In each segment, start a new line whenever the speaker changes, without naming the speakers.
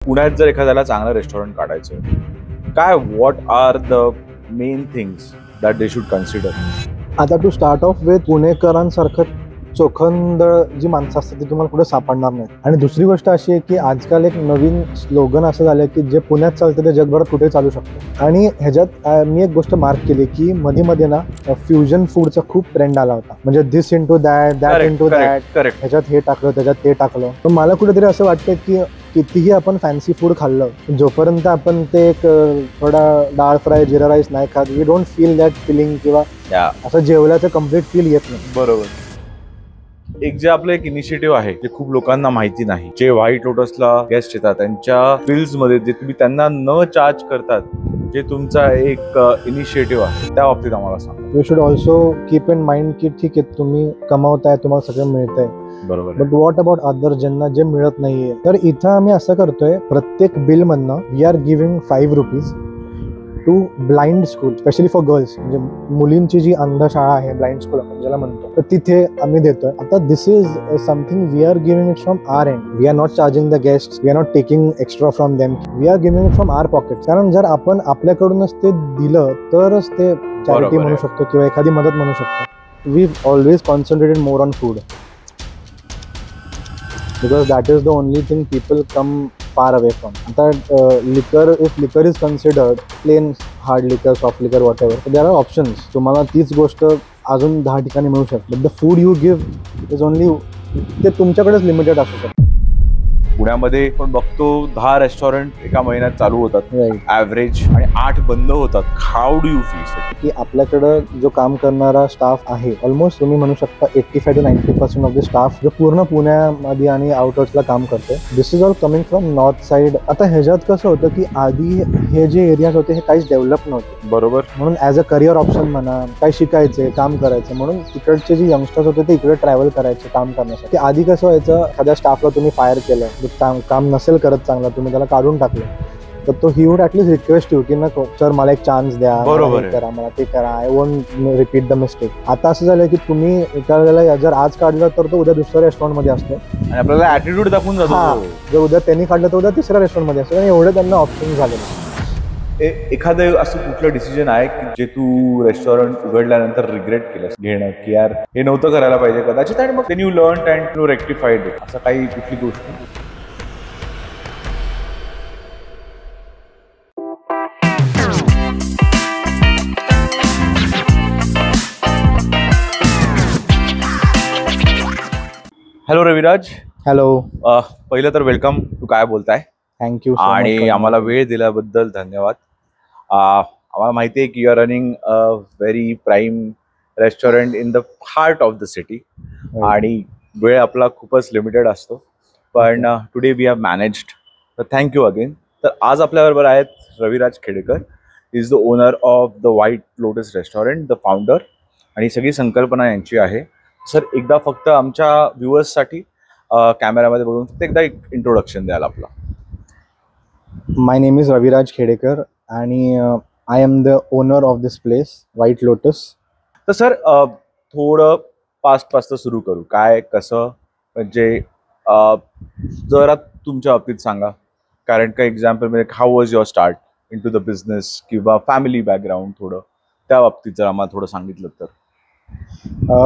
पुण्यात जर एखाद्याला चांगलं रेस्टॉरंट काढायचं काय what are the main things that they should consider?
आता टू स्टार्ट ऑफ विथ पुणेकरांसारखं चोखंद जी माणसं असतात ती तुम्हाला कुठे सापडणार नाही. आणि दुसरी गोष्ट अशी आहे की आजकाल एक नवीन स्लोगन असं झालं की जे पुण्यात चालतं ते जगभरात कुठेही चालू शकतं. आणि ह्याच्यात मी एक गोष्ट मार्क केली की मध्ये मध्ये ना फ्युजन फूडचा खूप ट्रेंड आला होता. म्हणजे this into that, that into that, ह्याच्यात हे टाकलं त्याच्यात ते टाकलं. पण मला कुठेतरी असं वाटतं की कितीही आपण फॅन्सी फूड खाल्लं जोपर्यंत आपण ते एक थोडा डाळ फ्राय जिरा राईस नाही खात we don't feel that feeling किंवा असं जेवल्याचं कम्प्लीट फील येत नाही.
बरोबर. एक जे आपलं एक इनिशिएटिव्ह आहे जे खूप लोकांना माहिती नाही, जे व्हाईट लोटसला गेस्ट येतात त्यांच्या बिल्स मध्ये जे तुम्ही त्यांना न चार्ज करतात, जे तुमचा एक इनिशिएटिव्ह आहे त्या बाबतीत आम्हाला सांगा.
You should also keep in mind की ठीक आहे तुम्ही कमावताय तुम्हाला सगळं मिळतंय
बरोबर,
बट व्हॉट अबाउट अदर ज्यांना जे मिळत नाहीये. तर इथं आम्ही असं करतोय प्रत्येक बिल मधनं we are giving 5 rupees to blind school specially for girls. म्हणजे मुलींची जी अंधशाळा आहे ब्लाइंड स्कूल आपण ज्याला म्हणतो तर तिथे आम्ही देतोय. आता this is something we are giving it from our end. We are not charging the guest, we are not taking extra from them, we are giving it from our pocket. कारण जर आपण आपल्याकडूनच ते दिलं तरच ते चॅरिटी म्हणू शकतो किंवा एखादी मदत म्हणू शकतो. We always concentrated more on food because that is the only thing people come far away from. आता liquor, if liquor is considered plain hard liquor, soft liquor, whatever, so there are options. तुम्हाला तीच गोष्ट अजून 10 ठिकाणी मिळू शकते. But the food you give is only ते तुमच्याकडेच लिमिटेड असू शकतं.
पुण्यामध्ये पण बघतो 10 रेस्टॉरंट एका महिन्यात चालू होतात ऍव्हरेज आणि 8 बंद होतात. हाऊ डू यू फील
की आपल्याकडं जो काम करणारा स्टाफ आहे ऑलमोस्ट तुम्ही म्हणू शकता 85 to 90% ऑफ द स्टाफ जो पूर्ण पुण्यामध्ये आणि आउटवर्सला काम करतो. This is all coming from north side. आता ह्याच्यात कसं होतं की आधी हे जे एरियाज होते हे काहीच डेव्हलप नव्हते.
बरोबर.
म्हणून ॲज अ करिअर ऑप्शन म्हणा काही शिकायचे काम करायचं म्हणून तिकडचे जे यंगस्टर्स होते ते इकडे ट्रॅव्हल करायचे काम करण्यासाठी. आधी कसं व्हायचं एखाद्या स्टाफला तुम्ही फायर केलं काम नसेल करत चांगला तुम्ही त्याला काढून टाकलं तर तो he would at least request you की नको सर मला एक चान्स द्या, करा मला ते करा, I won't repeat the mistake. आता असं झालं की तुम्ही एखाद्याला जर आज काढलं तर तो उद्या दुसऱ्या रेस्टॉरंटमध्ये असतो
आणि आपल्याला ॲटिट्यूड दाखवून जातो.
जर उद्या त्यांनी काढलं तर उद्या तिसऱ्या रेस्टॉरंटमध्ये असतो आणि एवढे त्यांना ऑप्शन झाले.
एखादं असं कुठलं डिसिजन आहे की जे तू रेस्टॉरंट उघडल्यानंतर रिग्रेट केलं घेणं की यार हे नव्हतं करायला पाहिजे कदाचित आणि मग you learn and you rectified it, असं काही कुठली गोष्ट? हॅलो रविराज.
हॅलो.
पहिलं तर वेलकम. तू काय बोलताय?
थँक्यू
आणि आम्हाला वेळ दिल्याबद्दल धन्यवाद. आम्हाला माहिती आहे की you are running a very prime restaurant in the heart of the city आणि वेळ आपला खूपच लिमिटेड असतो पण टुडे वी हॅव मॅनेज्ड, तर थँक्यू अगेन. तर आज आपल्याबरोबर आहेत Raviraj Khedekar, is the owner of the White Lotus restaurant, the founder, आणि सगळी संकल्पना यांची आहे. सर एकदा फक्त आमच्या व्ह्युअर्ससाठी कॅमेरामध्ये बघून फक्त एकदा एक इंट्रोडक्शन द्याल आपला.
माय नेम इज रविराज खेडेकर आणि I am the owner of this place white lotus.
तर सर थोडं पास्टपासून सुरू करू, काय कसं म्हणजे जरा तुमच्या बाबतीत सांगा. कारण का एक्झाम्पल म्हणजे how was your start into the business किंवा फॅमिली बॅकग्राऊंड थोडं त्या बाबतीत जर आम्हाला थोडं सांगितलं तर.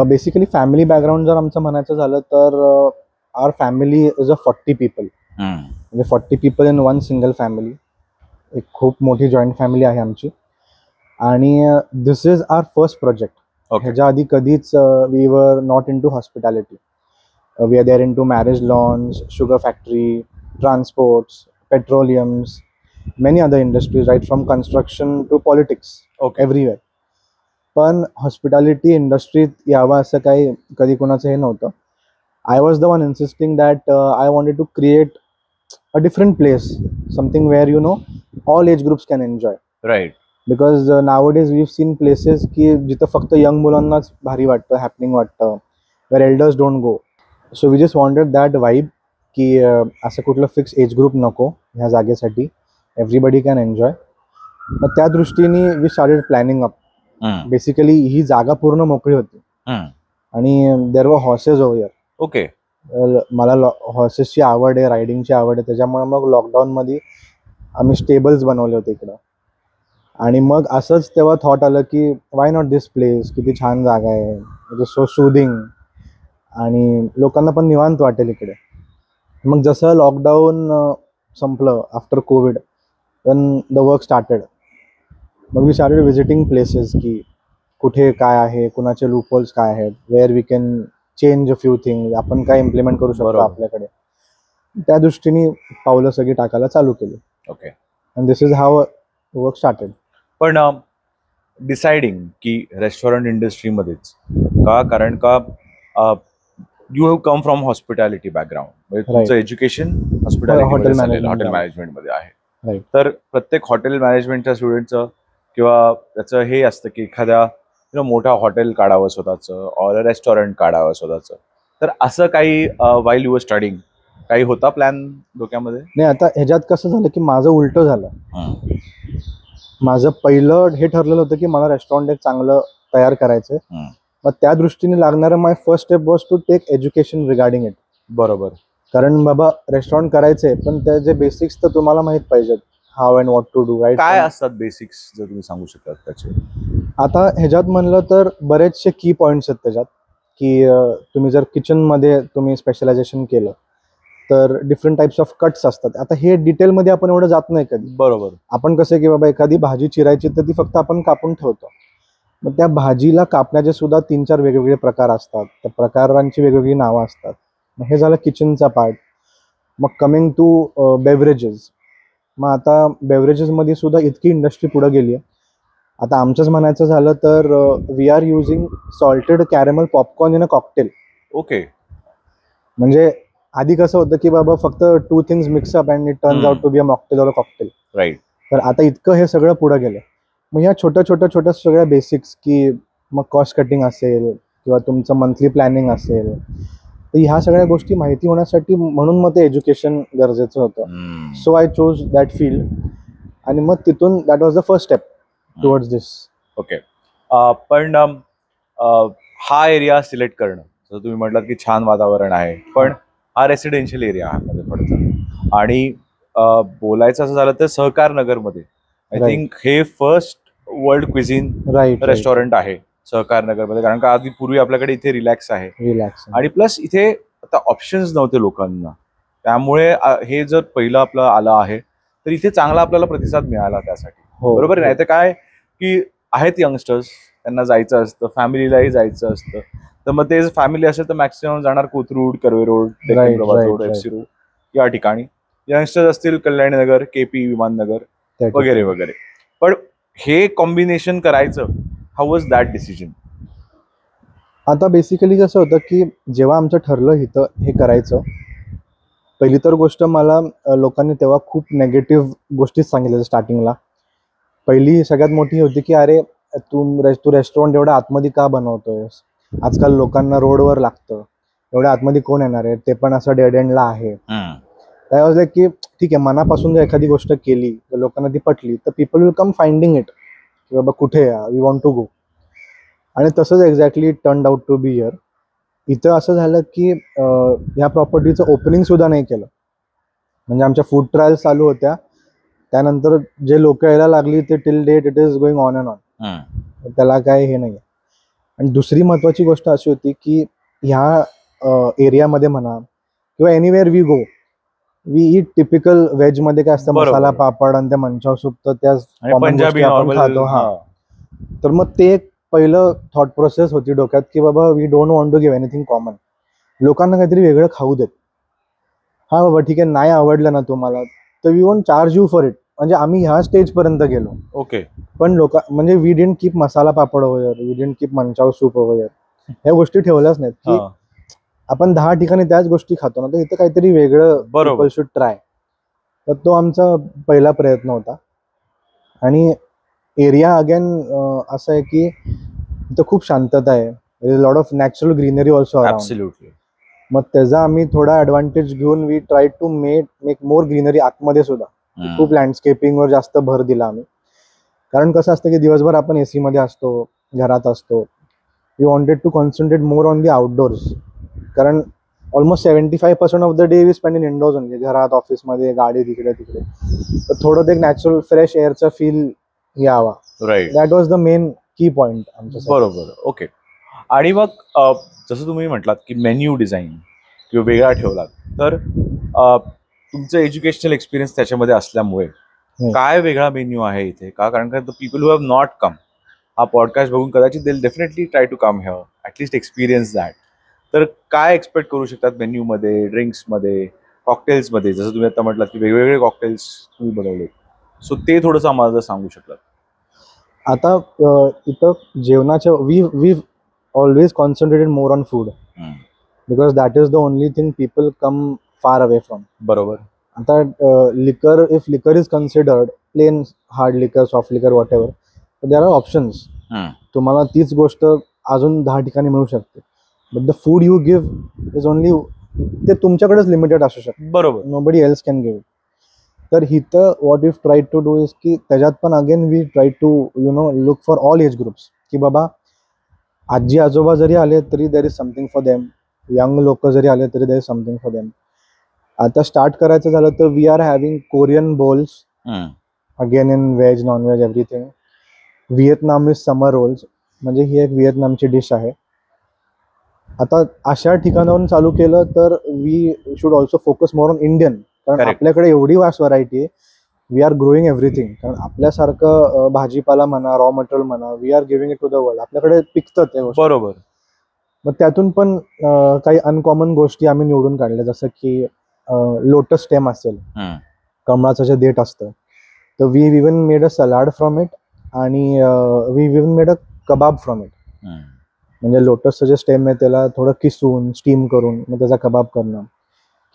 बेसिकली फॅमिली बॅकग्राऊंड जर आमचं म्हणायचं झालं तर our family is a 40 people. म्हणजे 40 people in one single family. एक खूप मोठी जॉईंट फॅमिली आहे आमची आणि this is our first project. ह्याच्या आधी कधीच we were not into hospitality. We are there into marriage lawns, sugar factory, transports, petroleums, many other industries right from construction to politics everywhere. पण hospitality इंडस्ट्रीत यावं असं काही कधी कोणाचं हे नव्हतं. I was the one insisting that I wanted to create a different place, something where you know all age groups can enjoy.
Right.
Because nowadays we seen places की जिथं फक्त यंग मुलांनाच भारी वाटतं, हॅपनिंग वाटतं, where elders don't go. So we just wanted that vibe की असं कुठलं फिक्स एज ग्रुप नको ह्या जागेसाठी, एव्हरीबडी कॅन एन्जॉय. मग त्या दृष्टीने we started planning up. Basically ही जागा पूर्ण मोकळी होती आणि there were horses over here.
Okay.
मला हॉर्सेसची आवड आहे, रायडिंगची आवड आहे, त्याच्यामुळे मग लॉकडाऊनमध्ये आम्ही स्टेबल्स बनवले होते इकडं. आणि मग असंच तेव्हा थॉट आलं की वाय नॉट दिस प्लेस, किती छान जागा आहे, इट सो सूदिंग आणि लोकांना पण निवांत वाटेल इकडे. मग जसं लॉकडाऊन संपलं after covid, then the work started. मग वी स्टार्टेड व्हिजिटिंग प्लेसेस की कुठे काय आहे, कुणाचे लूपहोल्स काय आहेत, where we can change a few thing, आपण काय इम्प्लिमेंट करू शकतो
बरोबर.
आपल्याकडे. त्या दृष्टीने पावलं सगळी टाकायला चालू केली.
Okay.
And this is how work started.
पण डिसाइडिंग की रेस्टॉरंट इंडस्ट्रीमध्येच का, कारण का you have come from hospitality background, म्हणजे तुमचं एज्युकेशन हॉस्पिटॅलिटी झालेलं, हॉटेल मॅनेजमेंटमध्ये आहे.
राईट.
तर प्रत्येक हॉटेल मॅनेजमेंटच्या स्टुडंटचं किंवा त्याचं हे असतं की एखाद्या मोठा हॉटेल काढावं स्वतःचं, ऑर रेस्टॉरंट काढावं स्वतःचं. तर असं काही वाईल यू वर स्टडिंग काही होता प्लॅन डोक्यामध्ये?
नाही, आता ह्याच्यात कसं झालं की माझं उलटं झालं. माझं पहिलं हे ठरलेलं होतं की मला रेस्टॉरंट एक चांगलं तयार करायचं. मग त्या दृष्टीने लागणारं my first step was to take education regarding it.
बरोबर.
कारण बाबा रेस्टॉरंट करायचंय, पण त्याचे बेसिक्स तर तुम्हाला माहित पाहिजेत, how and what to do. Right.
काय असतात बेसिक्स जर तुम्ही सांगू शकता त्याचे?
आता ह्याच्यात म्हणलं तर बरेचसे की पॉईंट्स आहेत त्याच्यात की तुम्ही जर किचनमध्ये तुम्ही स्पेशलायझेशन केलं तर डिफरंट टाइप्स ऑफ कट्स असतात. आता हे डिटेलमध्ये आपण एवढं जात नाही कधी.
बरोबर.
आपण कसं की बाबा एखादी भाजी चिरायची तर ती फक्त आपण कापून ठेवतो. मग त्या भाजीला कापण्याचे सुद्धा 3-4 वेगवेगळे प्रकार असतात, त्या प्रकारांची वेगवेगळी नावं असतात. मग हे झालं किचनचा पार्ट. मग कमिंग टू बेवरेजेस. मग आता बेवरेजेसमध्ये सुद्धा इतकी इंडस्ट्री पुढे गेली आहे. आता आमचंच म्हणायचं झालं तर we are using salted caramel popcorn in a cocktail.
Okay.
म्हणजे आधी कसं होतं की बाबा फक्त 2 things mix up and it turns out to be a mocktail or a cocktail.
Right.
तर आता इतकं हे सगळं पुढे गेलं. मग ह्या छोट्या सगळ्या बेसिक्स की मग कॉस्ट कटिंग असेल किंवा तुमचं मंथली प्लॅनिंग असेल, तर ह्या सगळ्या गोष्टी माहिती होण्यासाठी म्हणून मग ते एज्युकेशन गरजेचं होतं. So I chose that field आणि मग तिथून that was the first step towards this.
Okay. पण हा एरिया सिलेक्ट करणं, जसं तुम्ही म्हटलात की छान वातावरण आहे, पण हा रेसिडेन्शियल एरिया मध्ये पडतो. आणि बोलायचं असं झालं तर सहकार नगरमध्ये आय थिंक हे फर्स्ट वर्ल्ड क्विझिन रेस्टॉरंट आहे सहकार नगरमध्ये. कारण का आधी पूर्वी आपल्याकडे इथे रिलॅक्स आहे आणि प्लस इथे आता ऑप्शन्स नव्हते लोकांना, त्यामुळे हे जर पहिलं आपलं आलं आहे तर इथे चांगला आपल्याला प्रतिसाद मिळाला त्यासाठी. बरोबर नाही तर काय की आहेत यंगस्टर्स, त्यांना जायचं असतं, फॅमिलीलाही जायचं असतं, तर मग ते फॅमिली असेल तर मॅक्सिमम जाणार कोथरूड, कर्वे रोड, प्रभात रोड, एफसी रोड या ठिकाणी. यंगस्टर्स असतील कल्याणनगर, केपी, विमाननगर वगैरे वगैरे. पण हे कॉम्बिनेशन करायचं, हाऊ वॉज दॅट डिसिजन?
आता बेसिकली कसं होतं की जेव्हा आमचं ठरलं इथं हे करायचं, पहिली तर गोष्ट मला लोकांनी तेव्हा खूप नेगेटिव्ह गोष्टीच सांगितल्या स्टार्टिंगला. पहिली सगळ्यात मोठी होती की अरे तू रेस्टॉरंट एवढ्या आतमध्ये का बनवतोयस, आजकाल लोकांना रोडवर लागतं, एवढ्या आतमध्ये कोण येणार आहे, ते पण असं डेड एंडला आहे. त्यावेळेस की ठीक आहे, मनापासून जर एखादी गोष्ट केली तर लोकांना ती पटली तर people will come finding it की बाबा कुठे वी वॉन्ट टू गो. आणि तसंच exactly turned out to be here. इथं असं झालं की ह्या प्रॉपर्टीचं ओपनिंग सुद्धा नाही केलं. म्हणजे आमच्या फूड ट्रायल्स चालू होत्या, त्यानंतर जे लोक यायला लागली ते till date it is going on and on. त्याला काय हे नाही. आणि दुसरी महत्त्वाची गोष्ट अशी होती की ह्या एरियामध्ये म्हणा किंवा anywhere we go, we eat typical व्हेजमध्ये काय असतं, मसाला पापड आणि ते मंचाव सूप, तर त्या
पंजाबी
आपण खातो. हा, तर मग ते एक पहिलं थॉट प्रोसेस होती डोक्यात की बाबा we don't want to give anything common, लोकांना काहीतरी वेगळं खाऊ देत. हा बाबा ठीक आहे, नाही आवडलं ना तुम्हाला तर we won't charge you for it. म्हणजे आम्ही ह्या स्टेजपर्यंत गेलो.
ओके.
पण म्हणजे we didn't keep masala papad वगैरे, we didn't keep manchow soup वगैरे, ह्या गोष्टी ठेवल्याच नाहीत की आपण 10 ठिकाणी त्याच गोष्टी खातो ना, तर इथं काहीतरी वेगळं पीपल शुड ट्राय. तर तो आमचा पहिला प्रयत्न होता. आणि एरिया अगेन असं आहे की इथं खूप शांतता आहे, lot of natural greenery also around. मग त्याचा आम्ही थोडा ऍडव्हान्टेज घेऊन we try to make more greenery आतमध्ये सुद्धा. खूप लँडस्केपिंगवर जास्त भर दिला आम्ही. कारण कसं असतं की दिवसभर आपण एसी मध्ये असतो, घरात असतो. We wanted to concentrate more on the outdoors. कारण almost 75% of the day we spend in indoors म्हणजे घरात, ऑफिसमध्ये, गाडी तिकडे तिकडे. तर थोडं ते नॅचरल फ्रेश एअरचा फील यावा.
Right.
That was the main key point आमच्यासाठी.
बरोबर. ओके. आणि मग जसं तुम्ही म्हटलात की मेन्यू डिझाईन किंवा वेगळा ठेवलात, तर तुमचं एज्युकेशनल एक्सपिरियन्स त्याच्यामध्ये असल्यामुळे काय वेगळा मेन्यू आहे इथे का? कारण का people who have not come हा पॉडकास्ट बघून कदाचित they definitely try to come here, at least experience that. तर काय एक्सपेक्ट करू शकतात मेन्यूमध्ये, ड्रिंक्समध्ये, कॉकटेल्समध्ये? जसं तुम्ही आता म्हटलात की वेगवेगळे कॉकटेल्स तुम्ही बनवले, सो ते थोडंसं आम्हाला जर सांगू शकलात.
आता इथं जेवणाच्या we always concentrated more on food because that is the only thing people come far away from.
बरोबर.
आता liquor, if liquor is considered plain hard liquor, soft liquor, whatever, there are options. तुम्हाला तीच गोष्ट अजून 10 ठिकाणी मिळू शकते. But the food you give is only, ते तुमच्याकडेच लिमिटेड असू शकते.
बरोबर.
Nobody else can give. तर हिथं what we try to do is की त्याच्यात पण again we try to look for all age groups, की बाबा आजी आजोबा जरी आले तरी there is something for them, young लोक जरी आले तरी there is something for them. आता स्टार्ट करायचं झालं तर we are having Korean bowls again in veg, non veg, everything. Vietnamese summer rolls म्हणजे ही एक व्हिएतनामची डिश आहे. आता अशा ठिकाणावरून चालू केलं तर we should also focus more on Indian, कारण आपल्याकडे एवढी वास्ट व्हरायटी आहे. We are growing everything. कारण आपल्यासारखं भाजीपाला म्हणा, रॉ मटेरियल म्हणा, we are giving it to the world. आपल्याकडे पिकतं ते गोष्ट.
बरोबर.
मग त्यातून पण काही अनकॉमन गोष्टी आम्ही निवडून काढल्या, जसं की लोटस स्टेम असेल, कमळाचं जे देठ असतं, तर we even made a salad from it आणि we even made a kebab from it. म्हणजे लोटसचं जे स्टेम आहे त्याला थोडं किसून स्टीम करून मग त्याचा कबाब करणं,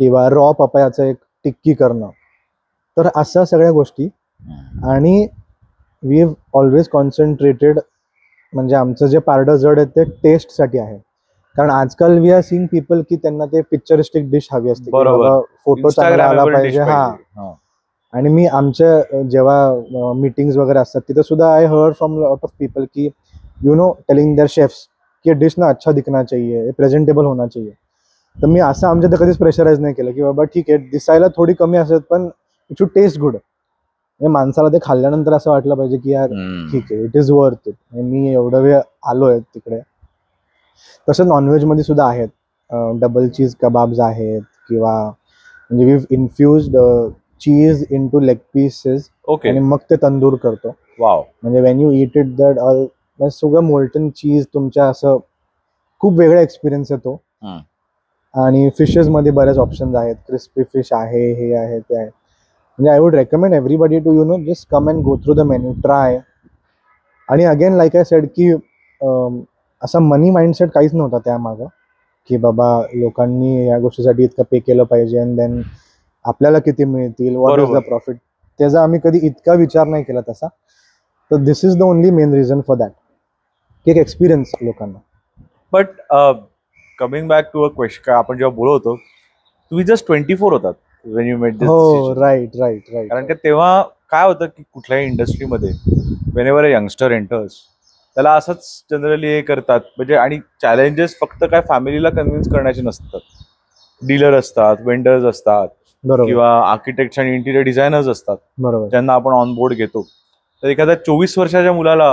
किंवा रॉ पपयाचं एक टिक्की करणं. तर अशा सगळ्या गोष्टी. आणि वी हॅव ऑलवेज कॉन्सन्ट्रेटेड, म्हणजे आमचं जे पारडं जड आहे ते टेस्टसाठी आहे. कारण आजकाल वी आर सीइंग पीपल की त्यांना ते पिक्चरिस्टिक डिश हवी असते, फोटो चांगला आला पाहिजे. हा. आणि मी आमच्या जेव्हा मीटिंग्स वगैरे असतात तिथे सुद्धा I heard from lot of people की टेलिंग देअर शेफ्स की डिश ना अच्छा दिखना चाहिए, प्रेझेंटेबल होना चाहिए. तर मी असं आमच्या तर कधीच प्रेशराईज नाही केलं की बाबा ठीक आहे दिसायला थोडी कमी असत पण इट शुड टेस्ट गुड. म्हणजे माणसाला ते खाल्ल्यानंतर असं वाटलं पाहिजे की यार ठीक आहे, इट इज वर्थ इट, मी एवढं वेळ आलोय तिकडे. तसं नॉनव्हेजमध्ये सुद्धा आहेत, डबल चीज कबाब्स आहेत, किंवा म्हणजे we infused cheese into leg pieces आणि मग ते तंदूर करतो.
वाव.
म्हणजे when you eat it that all सगळं मोल्टन चीज तुमच्या असं खूप वेगळा एक्सपिरियन्स येतो. आणि फिशेसमध्ये बरेच ऑप्शन्स आहेत, क्रिस्पी फिश आहे, हे आहे, ते आहे. म्हणजे I would recommend everybody to just come and go through the menu, try. आणि अगेन लाईक आय सेड की असा मनी माइंडसेट काहीच नव्हता त्यामागं की बाबा लोकांनी या गोष्टीसाठी इतकं पे केलं पाहिजे अँड देन आपल्याला किती मिळतील, व्हॉट इज द प्रॉफिट, त्याचा आम्ही कधी इतका विचार नाही केला तसा. तर this is the only main reason for that, की एक एक्सपिरियन्स लोकांना.
But coming back to a question, आपण जेव्हा बोलत होतो तुम्ही जस्ट 24 होतात when you made this decision.
Right.
कारण की तेव्हा काय होतं की कुठल्याही इंडस्ट्रीमध्ये whenever a youngster enters त्याला असंच जनरली हे करतात. म्हणजे आणि चॅलेंजेस फक्त काय फॅमिलीला कन्व्हिन्स करण्याचे नसतात, डीलर असतात, वेंडर्स असतात, किंवा आर्किटेक्ट आणि इंटिरियर डिझायनर्स असतात, ज्यांना आपण ऑन बोर्ड घेतो. तर एखाद्या 24 वर्षाच्या मुलाला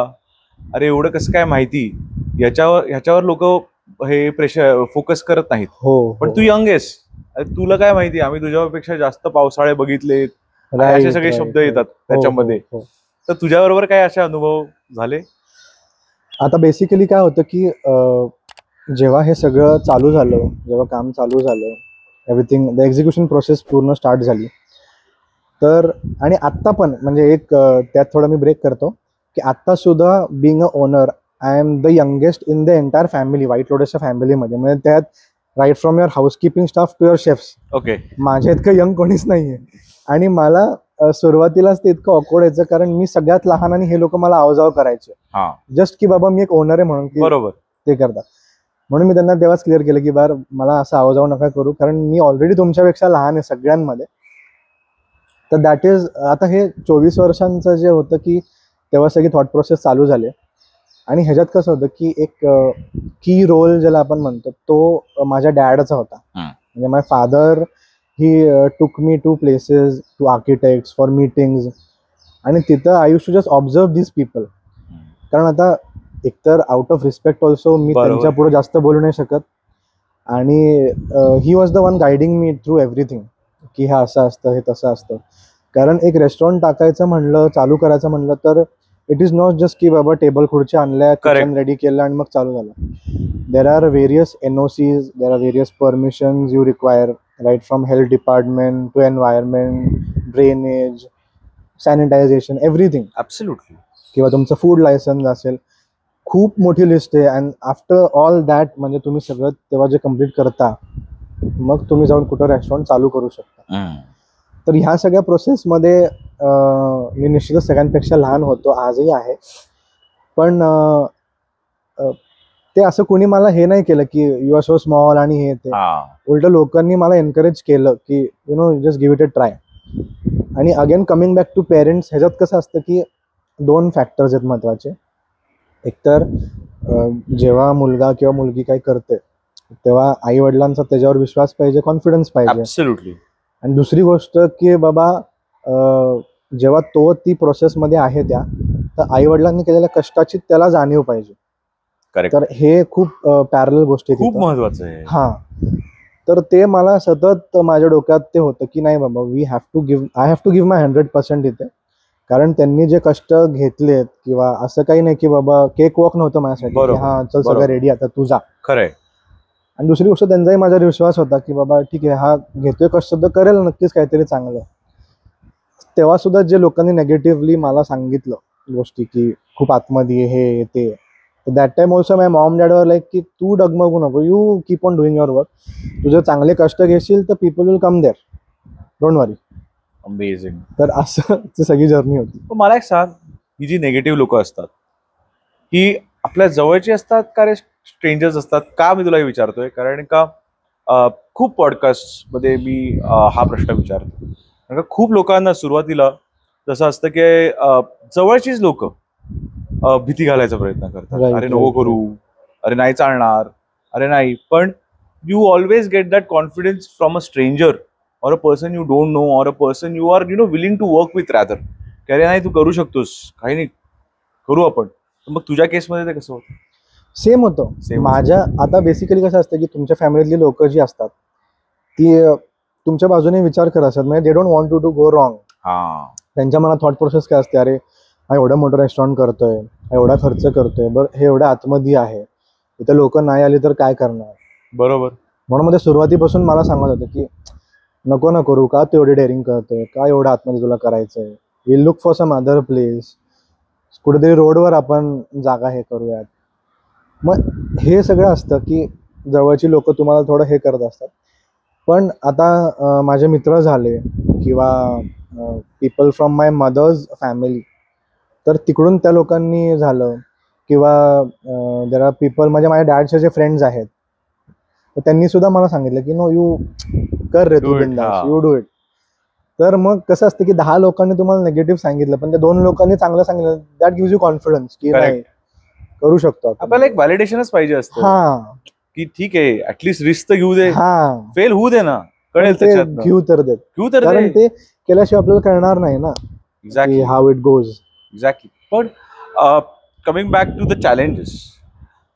अरे एवढं कसं काय माहिती, ह्याच्यावर लोक हे प्रेशर फोकस करत नाहीत. पण तू यंग आहेस, तुला काय माहिती, आम्ही तुझ्यापेक्षा जास्त पावसाळे बघितलेत, असे सगळे शब्द येतात त्याच्यामध्ये. तर तुझ्याबरोबर काय असे अनुभव झाले?
आता बेसिकली काय होतं की जेव्हा हे सगळं चालू झालं, जेव्हा काम चालू झालं, एव्हरीथिंग द एक्झिक्युशन प्रोसेस पूर्ण स्टार्ट झाली. तर आणि आत्ता पण म्हणजे एक त्यात थोडा मी ब्रेक करतो की आत्ता सुद्धा being a owner I am the youngest in the entire family, white लोटसच्या फॅमिलीमध्ये. म्हणजे त्यात right from your housekeeping staff to your chefs.
Okay.
माझ्या इतकं यंग कोणीच नाहीये. आणि मला सुरुवातीलाच ते इतकं ऑकवर्ड यायचं कारण मी सगळ्यात लहान आणि हे लोक मला आवजाव करायचे, जस्ट की बाबा मी एक ओनर आहे म्हणून
बरोबर ते
करतात. म्हणून मी त्यांना तेव्हाच क्लिअर केलं की बार मला असं आवजाव नका करू, कारण मी ऑलरेडी तुमच्यापेक्षा लहान आहे सगळ्यांमध्ये. तर दॅट इज, आता हे 24 वर्षांचं जे होतं की तेव्हा सगळी थॉट प्रोसेस चालू झाले. आणि ह्याच्यात कसं होतं की एक की रोल ज्याला आपण म्हणतो तो माझ्या डॅडचा होता. म्हणजे my father he took me to places, to architects for meetings, आणि तिथं I used to just observe this people. कारण आता एकतर आउट ऑफ रिस्पेक्ट ऑल्सो मी
बरोबर.
त्यांच्या पुढे जास्त बोलू नाही शकत, आणि he was the one guiding me through everything, की हे असं असतं, हे तसं असतं. कारण एक रेस्टॉरंट टाकायचं म्हणलं, चालू करायचं म्हणलं तर इट इज नॉट जस्ट की बाबा टेबल खुर्च्या आणल्या, किचन रेडी केलं आणि मग चालू झालं. There are various NOCs, there are various permissions you require, right from health department to environment, drainage, sanitization, everything.
Absolutely.
किंवा तुमचं फूड लायसन्स असेल, खूप मोठी लिस्ट आहे. अँड आफ्टर ऑल दॅट म्हणजे तुम्ही सगळं तेव्हा जे कम्प्लीट करता, मग तुम्ही जाऊन कुठं रेस्टॉरंट चालू करू शकता. तर ह्या सगळ्या प्रोसेसमध्ये मी निश्चितच सगळ्यांपेक्षा लहान होतो, आजही आहे. पण ते असं कोणी मला हे नाही केलं की यू आर सो स्मॉल आणि हे ते. उलट लोकांनी मला एनकरेज केलं की you know just give it a try. आणि again coming back to parents, ह्याच्यात कसं असतं की 2 फॅक्टर्स आहेत महत्त्वाचे. एकतर जेव्हा मुलगा किंवा मुलगी काही करते तेव्हा आई वडिलांचा त्याच्यावर विश्वास पाहिजे, कॉन्फिडन्स पाहिजे.
ॲब्सोल्युटली.
आणि दुसरी गोष्ट की बाबा जेव्हा ती प्रोसेसमध्ये आहे त्या, तर आई वडिलांनी केलेल्या कष्टाची त्याला जाणीव पाहिजे.
करेक्ट.
तर हे खूप पॅरलल गोष्टी आहेत.
खूप महत्वाचं आहे.
हां, तर ते मला सतत माझ्या डोक्यात ते होतं की नाही बाबा, आय हॅव टू गिव्ह माय 100% इथे. कारण त्यांनी जे कष्ट घेतलेत, किंवा असं काही नाही की बाबा केक वॉक नव्हतं माझ्यासाठी, हां चल सगळं रेडी आता तू जा.
खरंय.
आणि दुसरी गोष्ट त्यांचाही माझ्यावर विश्वास होता की बाबा ठीक आहे, हा घेतोय कष्ट तर करेल नक्कीच काहीतरी चांगलं. तेव्हा सुद्धा जे लोकांनी नेगेटिव्हली मला सांगितलं गोष्टी की खूप आतमध्ये हे ते, that time also my mom dad वर लाईक की तू डगमगू नको, you keep on doing your work. तुझे चांगले कष्ट घेशील तर people will come there, don't worry.
Amazing.
तर असं ती सगळी जर्नी होती.
मला एक सांग, ही जी नेगेटिव्ह लोक असतात ही आपल्या जवळची असतात का रे स्ट्रेंजर्स असतात? का मी तुला हे विचारतोय, कारण का खूप पॉडकास्ट मध्ये मी हा प्रश्न विचारतो. कारण का खूप लोकांना सुरुवातीला जसं असतं की जवळचीच लोक भीती घालायचा प्रयत्न करतात. अरे नको करू, अरे नाही चालणार, अरे नाही. पण you always get that confidence from a stranger or a person you don't know or a person you are willing to work with rather. अरे नाही तू करू शकतोस, काही नाही करू आपण. मग तुझ्या केसमध्ये ते कसं होतं?
सेम होतं माझ्या. आता बेसिकली कसं असतं की तुमच्या फॅमिलीतली लोक जी असतात ती तुमच्या बाजूने विचार करत असतात, म्हणजे they don't want to go wrong. त्यांच्या मनात थॉट प्रोसेस काय असते, अरे हा एवढं मोठं रेस्टॉरंट करतोय, हा एवढा खर्च करतोय, बरं हे एवढ्या आतमध्ये आहे, इथे लोक नाही आली तर काय करणार.
बरोबर.
म्हणून मध्ये सुरुवातीपासून मला सांगत होतं की नको ना करू, का तू एवढी डेअरिंग करतोय, का एवढं आतमध्ये तुला करायचंय, will look for some other place, कुठेतरी रोडवर आपण जागा हे करूयात. मग हे सगळं असतं की जवळची लोक तुम्हाला थोडं हे करत असतात. पण आता माझे मित्र झाले किंवा people from my mother's family, तर तिकडून त्या लोकांनी झालं, किंवा देर आर पीपल म्हणजे माझ्या डॅडचे जे फ्रेंड्स आहेत तर त्यांनी सुद्धा मला सांगितलं की नो यू कर रे, तू बिंदास, यू डू इट. तर मग कसं असतं की 10 लोकांनी तुम्हाला निगेटिव्ह सांगितलं, पण त्या 2 लोकांनी चांगलं सांगितलं, दॅट गिव्हज यू कॉन्फिडन्स की नाही करू शकतो.
आपल्याला एक व्हॅलिडेशनच पाहिजे असतं.
हां,
की ठीक आहे, ऍटलीस्ट रिस्क तर घेऊ दे,
हां
फेल होऊ दे ना, कळेल
ते घेऊ तर देत, कारण ते केल्याशिवाय आपल्याला कळणार नाही ना
exactly
how it goes.
Exactly. पण coming back to the challenges,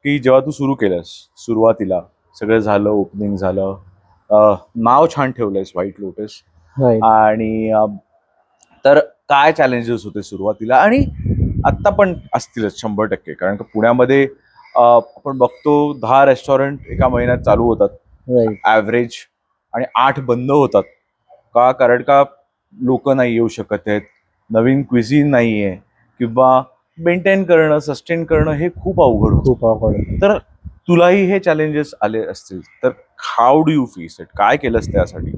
की जेव्हा तू सुरू केलंस, सुरुवातीला सगळं झालं, ओपनिंग झालं, नाव छान ठेवलंयस व्हाईट लोटस, आणि तर काय चॅलेंजेस होते सुरुवातीला, आणि आत्ता पण असतीलच 100%. कारण का पुण्यामध्ये आपण बघतो 10 रेस्टॉरंट एका महिन्यात चालू होतात ॲव्हरेज, आणि 8 बंद होतात. का? कारण का लोक नाही येऊ शकत आहेत, नवीन क्विझिन नाही आहे, किंवा मेंटेन करणं, सस्टेन करणं हे खूप अवघड होतं. तर तुलाही हे चॅलेंजेस आले असतील, तर how do you face it? काय केलंस त्यासाठी?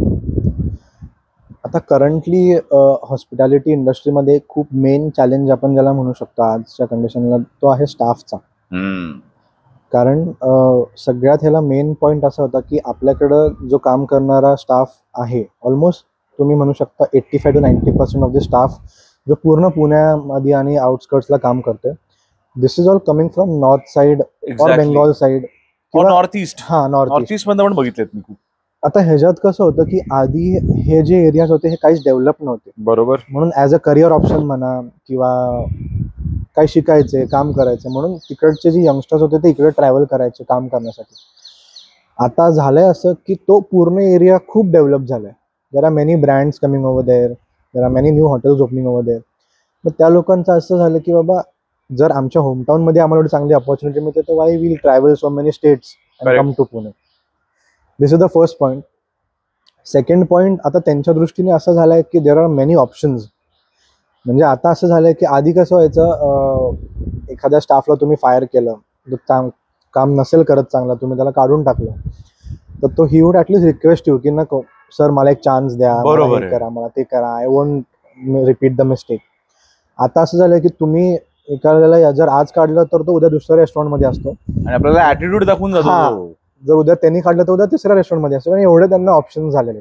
आता करंटली हॉस्पिटॅलिटी इंडस्ट्रीमध्ये खूप मेन चॅलेंज आपण ज्याला म्हणू शकतो आजच्या कंडिशनला, तो आहे स्टाफचा. कारण सगळ्यात ह्याला मेन पॉईंट असा होता की आपल्याकडं जो काम करणारा स्टाफ आहे, ऑलमोस्ट तुम्ही म्हणू शकता 85 to 90% ऑफ द स्टाफ जो पूर्ण पुण्यामध्ये आणि आउटस्कर्ट्सला काम करतोय, this is all coming from north side और बेंगॉल साइड
और नॉर्थ ईस्ट.
हा
नॉर्थ ईस्ट मध्ये पण बघितलेत मी खूप.
आता ह्याच्यात कसं होतं की आधी हे जे एरियाज होते हे काहीच डेव्हलप नव्हते.
बरोबर.
म्हणून ॲज अ करिअर ऑप्शन म्हणा किंवा काही शिकायचे, काम करायचे म्हणून तिकडचे जे यंगस्टर्स होते ते इकडे ट्रॅव्हल करायचे काम करण्यासाठी. आता झालंय असं की तो पूर्ण एरिया खूप डेव्हलप झालाय. There are many brands coming over there, there are many new hotels opening over there. मग त्या लोकांचं असं झालं की बाबा जर आमच्या होमटाऊनमध्ये आम्हाला एवढी चांगली अपॉर्च्युनिटी मिळते तर why will travel so many states and come to Pune. This is the first point. Second point, आता त्यांच्या दृष्टीने असं झालंय की देर आर मेनी ऑप्शन्स. म्हणजे आता असं झालंय की आधी कसं व्हायचं, एखाद्या स्टाफला तुम्ही फायर केलं, काम नसेल करत चांगला, तुम्ही त्याला काढून टाकलं तर तो he would at least request you की नको सर मला एक चान्स द्या,
बरोबर
करा, मला ते करा, I won't repeat the mistake. आता असं झालंय की तुम्ही एखाद्याला जर आज काढलं तर तो उद्या दुसऱ्या रेस्टॉरंटमध्ये असतो
आणि आपल्याला ॲटिट्यूड दाखवून जातो.
जर उद्या त्यांनी काढलं तर उद्या तिसऱ्या रेस्टॉरंटमध्ये असतो. आणि एवढे त्यांना ऑप्शन झालेले.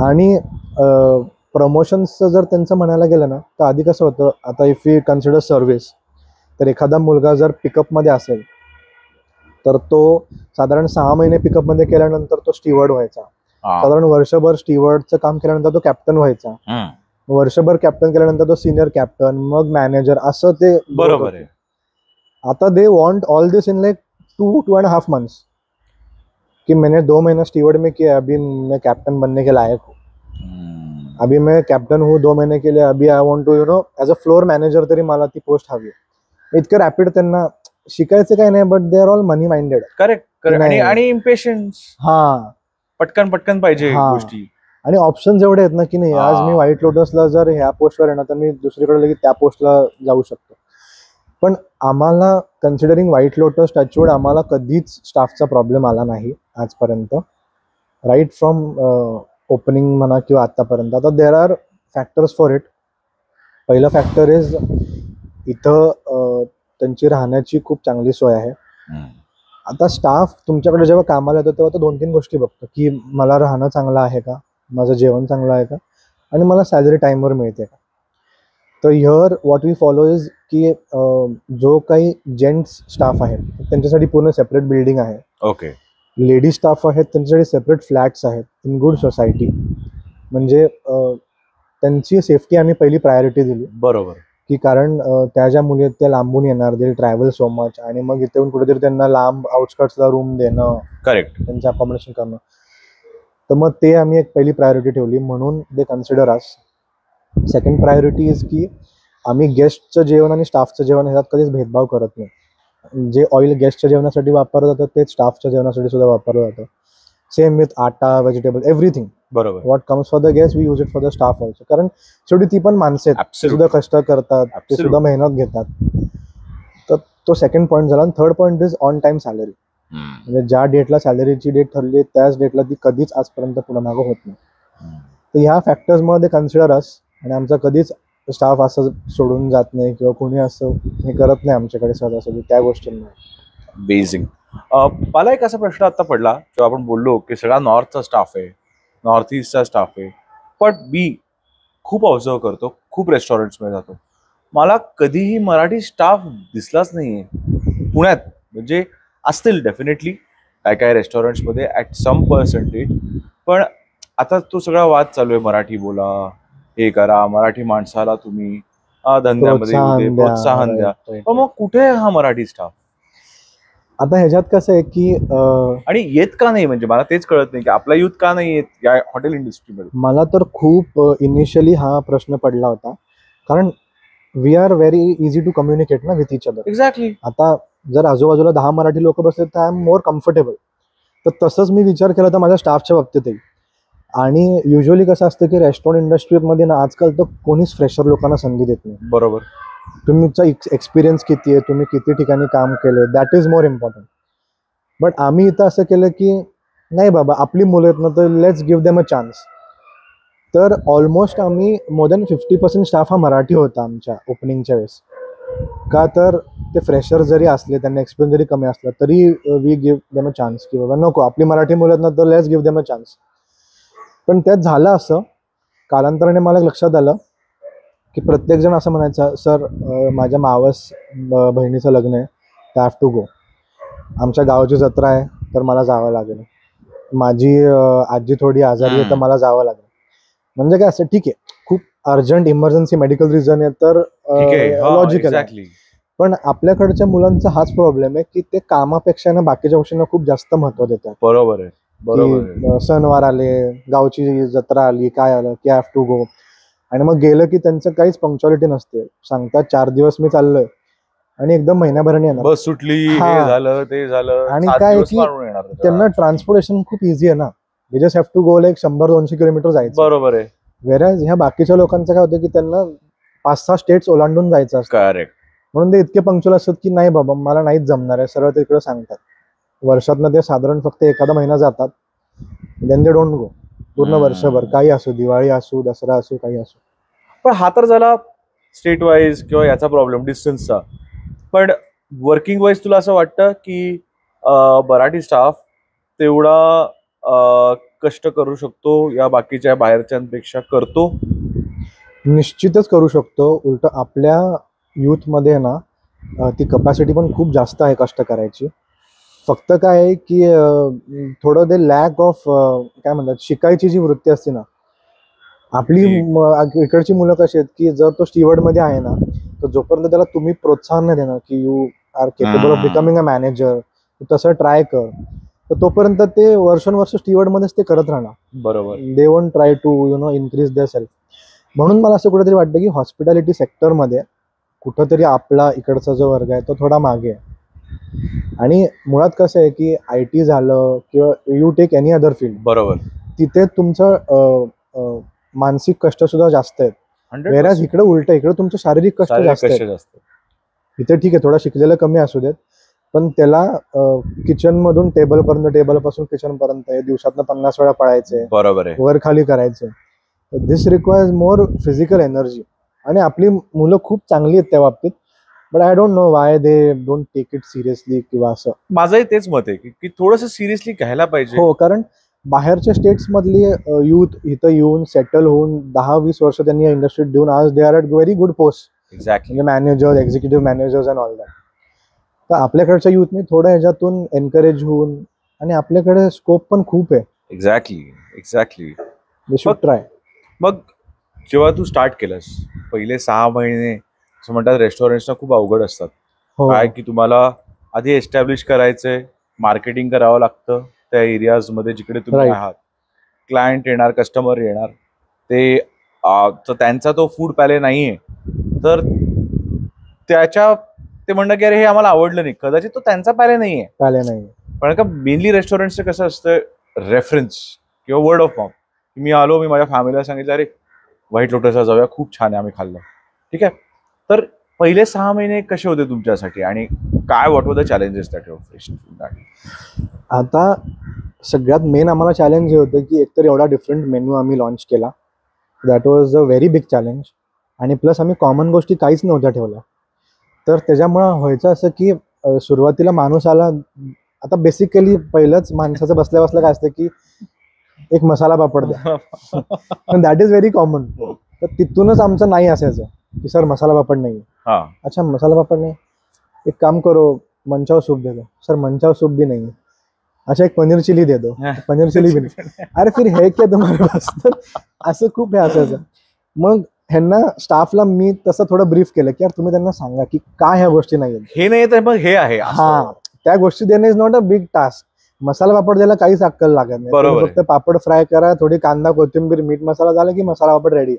आणि प्रमोशन्सचं जर त्यांचं म्हणायला गेलं ना तर आधी कसं होतं, आता इफ यू कन्सिडर सर्व्हिस, तर एखादा मुलगा जर पिकअपमध्ये असेल तर तो साधारण 6 महिने पिकअपमध्ये केल्यानंतर तो स्टीवर्ड व्हायचा. साधारण वर्षभर स्टीवर्डचं काम केल्यानंतर तो कॅप्टन व्हायचा. वर्षभर कॅप्टन केल्यानंतर तो सिनियर कॅप्टन, मग मॅनेजर, असं ते.
बरोबर आहे.
आता they want all this in like 2.5 months कि मैंने 2 महीना स्टीवर्ड में किया, अभी मैं कैप्टन बनने के लायक हूँ, अभी मैं कैप्टन हूँ 2 महीने के लिए, अभी I want to as a floor manager तरी मला ती पोस्ट हवी. इतकं रॅपिड त्यांना शिकायचं काही नाही, but they are all money minded.
Correct. आणि इम्पेशन्स. पटकन पटकन पाहिजे गोष्टी.
आणि ऑप्शन्स एवढे आहेत ना की नाही, आज मी व्हाईट लोटसला जर ह्या पोस्टवर येणार तर मी दुसरीकडे लगेच त्या पोस्टला जाऊ शकतो. पण आम्हाला कन्सिडरिंग व्हाईट लोटस, टचवूड, आम्हाला कधीच स्टाफचा प्रॉब्लेम आला नाही आजपर्यंत, राईट फ्रॉम ओपनिंग म्हणा किंवा आत्तापर्यंत. आता there are factors for it. पहिलं फॅक्टर इज इथं त्यांची राहण्याची खूप चांगली सोय आहे. आता स्टाफ तुमच्याकडे जेव्हा कामाला येतो तेव्हा तो 2-3 गोष्टी बघतो की मला राहणं चांगलं आहे का, माझं जेवण चांगलं आहे का, आणि मला सॅलरी टाईमवर मिळते का. तर here what we follow is की जो काही जेंट्स स्टाफ आहे त्यांच्यासाठी पूर्ण सेपरेट बिल्डिंग आहे.
ओके.
लेडीज स्टाफ आहेत त्यांच्यासाठी सेपरेट फ्लॅट्स आहेत इन गुड सोसायटी. म्हणजे त्यांची सेफ्टी आम्ही पहिली प्रायोरिटी दिली.
बरोबर. की
कारण त्या ज्या मुली आहेत त्या लांबून येणार, दे ट्रॅव्हल सो मच, आणि मग इथे येऊन कुठेतरी त्यांना लांब आउटस्कर्ट्सला रूम देणं,
करेक्ट,
त्यांचं अकॉमोडेशन करणं. तर मग ते आम्ही एक पहिली प्रायोरिटी ठेवली, म्हणून they consider us. Second priority is की आम्ही गेस्टचं जेवण आणि स्टाफचं जेवण ह्याच्यात कधीच भेदभाव करत नाही. जे ऑइल गेस्टच्या जेवणासाठी वापरलं जातं तेच स्टाफच्या जेवणासाठी सुद्धा वापरलं जातं. Same with atta, vegetable, everything.
बरोबर.
What comes for the guest we use it for the staff also. कारण शेवटी ती पण माणसं आहेत, ते सुद्धा कष्ट करतात, ते सुद्धा मेहनत घेतात. तर तो सेकंड पॉईंट झाला. आणि third point is on time salary. म्हणजे ज्या डेटला सॅलरीची डेट ठरली त्याच डेटला ती कधीच आजपर्यंत पुढे मागं होत नाही. तर ह्या फॅक्टर्समुळे ते कन्सिडर अस. आणि आमचा कधीच स्टाफ असं सोडून जात नाही किंवा कोणी असं हे करत नाही आमच्याकडे सहजासहजी त्या गोष्टींना.
बेसिंग. मला एक असा प्रश्न आता पडला जेव्हा आपण बोललो की सगळा नॉर्थचा स्टाफ आहे, नॉर्थ ईस्टचा स्टाफ आहे, पण मी खूप ऑब्झर्व करतो, खूप रेस्टॉरंट्समध्ये जातो, मला कधीही मराठी स्टाफ दिसलाच नाहीये पुण्यात. म्हणजे असतील डेफिनेटली काय काय रेस्टॉरंट्समध्ये ॲट सम पर्सेंटेज, पण आता तो सगळा वाद चालू आहे, मराठी बोला, हे करा, मराठी माणसाला तुम्ही धंद्यामध्ये प्रोत्साहन द्या, पण मग कुठे हा मराठी स्टाफ?
आता ह्याच्यात कसं आहे की
आणि येत का नाही, म्हणजे मला तेच कळत नाही की आपला युथ का नाही येत या हॉटेल इंडस्ट्रीमध्ये.
मला तर खूप इनिशियली हा प्रश्न पडला होता, कारण we are very easy to communicate ना विथ इच अदर.
एक्झॅक्टली.
आता जर आजूबाजूला 10 मराठी लोक बसले तर आय एम मोर कम्फर्टेबल. तर तसंच मी विचार केला होता माझ्या स्टाफच्या बाबतीतही. आणि युजली कसं असतं की रेस्टॉरंट इंडस्ट्रीमध्ये ना आजकाल तर कोणीच फ्रेशर लोकांना संधी देत नाही.
बरोबर.
तुमचा एक्सपिरियन्स किती आहे, तुम्ही किती ठिकाणी काम केलं, that is more important. But आम्ही इथं असं केलं की नाही बाबा, आपली मुलं आहेत ना, तर let's give them a chance. तर ऑलमोस्ट आम्ही मोर दॅन 50% स्टाफ हा मराठी होता आमच्या ओपनिंगच्या वेळेस. का तर ते फ्रेशर जरी असले, त्यांना एक्सपिरियन्स जरी कमी असला तरी we give them a chance की बाबा नको, आपली मराठी मुलं आहेत ना, तर let's give them a chance. पण त्यात झालं असं, कालांतराने मला लक्षात आलं की प्रत्येक जण असं म्हणायचं, सर माझ्या मावस बहिणीचं लग्न आहे, तर हॅव टू गो. आमच्या गावाची जत्रा आहे तर मला जावं लागेल. माझी आजी थोडी आजारी आहे तर मला जावं लागेल. म्हणजे काय असं, ठीक आहे, खूप अर्जंट इमर्जन्सी मेडिकल रिझन आहे तर लॉजिकल आहे. पण आपल्याकडच्या मुलांचा हाच प्रॉब्लेम आहे की ते कामापेक्षा ना बाकीच्या गोष्टींना खूप जास्त महत्व देतात.
बरोबर आहे.
सणवार आले, गावची जत्रा आली, काय आलं की हॅव टू गो. आणि मग गेलं की त्यांचं काहीच पंक्च्युअलिटी नसते. सांगतात 4 दिवस मी चाललोय आणि एकदम महिन्याभराने येणार.
बस सुटली, हे झालं ते झालं.
आणि काय की त्यांना ट्रान्सपोर्टेशन खूप इझी आहे ना. They just have to go, like 100-200 kilometre जायचं.
बरोबर आहे.
वेरॅज ह्या बाकीच्या लोकांचं काय होतं की त्यांना 5-6 स्टेट्स ओलांडून जायचं असतं.
करेक्ट.
म्हणून ते इतके पंक्च्युअल असतात की नाही बाबा मला नाहीच जमणार आहे, सरळ तिकडे सांगतात. वर्षातनं ते साधारण फक्त एखादा महिना जातात, देन दे डोंट गो पूर्ण वर्षभर. काही असो, दिवाळी असो, दसरा असो, काही असो.
पण हा तर झाला स्टेट वाईज किंवा याचा प्रॉब्लेम डिस्टन्सचा. पण वर्किंग वाईज तुला असं वाटतं की मराठी स्टाफ तेवढा कष्ट करू शकतो या बाकीच्या बाहेरच्यांपेक्षा? करतो?
निश्चितच करू शकतो. उलट आपल्या यूथमध्ये ना ती कपॅसिटी पण खूप जास्त आहे कष्ट करायची. फक्त काय आहे की थोडं ते लॅक ऑफ काय म्हणतात, शिकायची जी वृत्ती असते ना आपली. इकडची मुलं कशी आहेत की जर तो स्टीवर्डमध्ये आहे ना, तर जोपर्यंत त्याला तुम्ही प्रोत्साहन नाही देणार की you are capable of becoming a manager, तू तसं ट्राय कर, तर तोपर्यंत ते वर्षानुवर्ष स्टीवर्डमध्येच ते करत राहणार.
बरोबर.
They won't try to increase their self. म्हणून मला असं कुठेतरी वाटतं की हॉस्पिटॅलिटी सेक्टरमध्ये कुठंतरी आपला इकडचा जो वर्ग आहे तो थोडा मागे आहे. आणि मुळात कसं आहे की IT झालं किंवा you take any other field,
बरोबर,
तिथे तुमचं मानसिक कष्ट सुद्धा जास्त आहेत. वेरॅज इकडे उलट, इकडे तुमचं शारीरिक कष्ट जास्त आहेत. इथे ठीक आहे, थोडा शिकलेलं कमी असू देत, पण त्याला किचन मधून टेबलपासून किचन पर्यंत दिवसातनं 50 वेळा पळायचे,
बरोबर आहे,
वर खाली करायचे. This requires more physical energy. आणि आपली मुलं खूप चांगली आहेत त्या बाबतीत, but I don't know why they don't take it seriously किंवा असं.
माझंही तेच मत आहे की थोडंसं सिरियसली घ्यायला पाहिजे.
हो, कारण बाहेरच्या स्टेट्स मधली यूथ इथं येऊन सेटल होऊन 10-20 वर्ष त्यांनी या इंडस्ट्रीत देऊन आज they are at very good post.
Exactly.
म्हणजे manager, executive managers and all that. तर आपल्याकडच्या युथने थोडं ह्याच्यातून एनकरेज होऊन, आणि आपल्याकडे स्कोप पण खूप आहे.
एक्झॅक्टली.
They should try.
मग जेव्हा तू स्टार्ट केलंस, पहिले 6 महिने असं म्हणतात रेस्टॉरंट्सना खूप अवघड असतात. काय की तुम्हाला आधी एस्टॅब्लिश करायचंय, मार्केटिंग करावं लागतं त्या एरियाजमध्ये जिकडे तुम्ही आहात. क्लायंट येणार, कस्टमर येणार, ते त्यांचा तो फूड पॅले नाहीये, तर ते म्हणणं की अरे हे आम्हाला आवडलं नाही. कदाचित तो त्यांचा पॅले नाहीये, पण का मेनली रेस्टॉरंटचं कसं असतं, रेफरन्स किंवा वर्ड ऑफ माउथ. मी आलो, मी माझ्या फॅमिलीला सांगितलं अरे व्हाईट लोटसला जाऊया, खूप छान आहे, आम्ही खाल्लं. ठीक आहे. तर पहिले 6 महिने कसे होते तुमच्यासाठी आणि काय what were the challenges that you faced?
आता सगळ्यात मेन आम्हाला चॅलेंज हे होतं की एकतर एवढा डिफरंट मेन्यू आम्ही लॉन्च केला. That was a very big challenge. आणि प्लस आम्ही कॉमन गोष्टी काहीच नव्हत्या ठेवल्या. तर त्याच्यामुळं व्हायचं असं की सुरुवातीला माणूस आला, आता बेसिकली पहिलंच माणसाचं बसल्या बसल्या काय असतं की एक मसाला पापड द्या. That is very common. तर तिथूनच आमचं नाही असायचं की सर मसाला पापड नाही. अच्छा मसाला पापड नाही, एक काम करो मंचाव सूप दे दो. सर मंचाव सूप भी नहीं. अच्छा एक पनीर चिली दे दो. पनीर चिली भी नाही. अरे फिर हे क्या तुम्हाला बस. तर असं खूप हे असायचं. मग ह्यांना स्टाफला मी तसं थोडं ब्रीफ केलं की यार तुम्ही त्यांना सांगा की काय ह्या गोष्टी नाही आहेत,
हे नाही तर मग हे आहे.
हा, त्या गोष्टी देणे is not a big task. Masala papad द्यायला काहीच अक्कल लागत नाही. फक्त पापड फ्राय करा, थोडी कांदा, कोथिंबीर, मीठ मसाला झाला की मसाला पापड रेडी.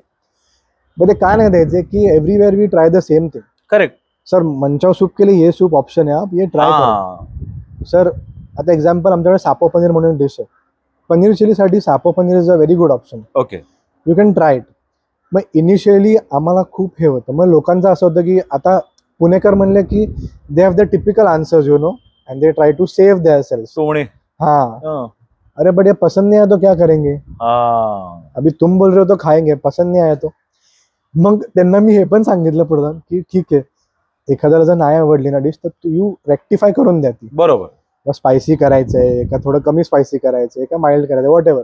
पण ते काय नाही द्यायचे की everywhere we try the same thing.
Correct.
Sir manchow soup के लिए ये सूप ऑप्शन है, आप ये ट्राय करा. सर आता एक्झाम्पल आमच्याकडे सापो पनीर म्हणून डिश आहे. पनीर चिलीसाठी सापो paneer is a very good option.
Okay,
you can try it. मग इनिशियली आम्हाला खूप हे होतं. मग लोकांचं असं होतं की आता पुणेकर म्हणले की they have the typical answers and they try to save their self. हाँ, अरे बट ये पसंद नहीं आया तो क्या करेंगे, अभी तुम बोल रहे हो तो खाएंगे, पसंद नहीं आया तो. मग त्यांना मी हे पण सांगितलं पुढे की ठीक आहे, एखाद्याला जर नाही आवडली ना डिश तर यू रेक्टिफाय करून द्या ती.
बरोबर.
स्पायसी करायचंय का थोडं कमी स्पायसी करायचंय का माइल्ड करायचं, वॉट एव्हर.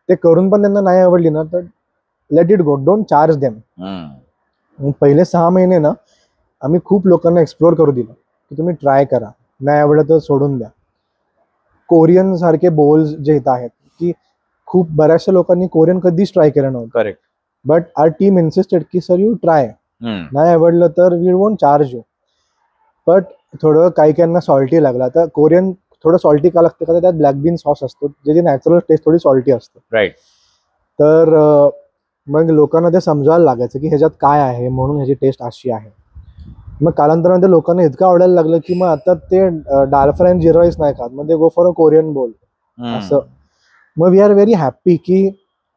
ते करून पण त्यांना नाही आवडली ना तर let it go, don't charge them. पहिले 6 महिने ना आम्ही खूप लोकांना एक्सप्लोर करू दिलं की तुम्ही ट्राय करा, नाही आवडलं तर सोडून द्या. कोरियन सारखे बोल्स जे इथं आहेत, की खूप बऱ्याचशा लोकांनी कोरियन कधीच ट्राय केलं नव्हतं.
Correct.
But our team insisted की सर यू ट्राय, नाही आवडलं तर we won't charge you. But थोडं काही काहींना सॉल्टी लागला. आता कोरियन थोडं सॉल्टी का लागतं का, त्यात ब्लॅक बीन सॉस असतो, ज्याची नॅचरल टेस्ट थोडी सॉल्टी असते.
राईट.
तर मग लोकांना ते समजायला लागायचं की ह्याच्यात काय आहे, म्हणून ह्याची टेस्ट अशी आहे. मग कालांतराने ते लोकांना इतकं आवडायला लागलं की मग आता ते दाल फ्राय आणि जिरा राईस नाही खात, मग ते गो फॉर अ कोरियन बोल असं. मग वी आर व्हेरी हॅप्पी की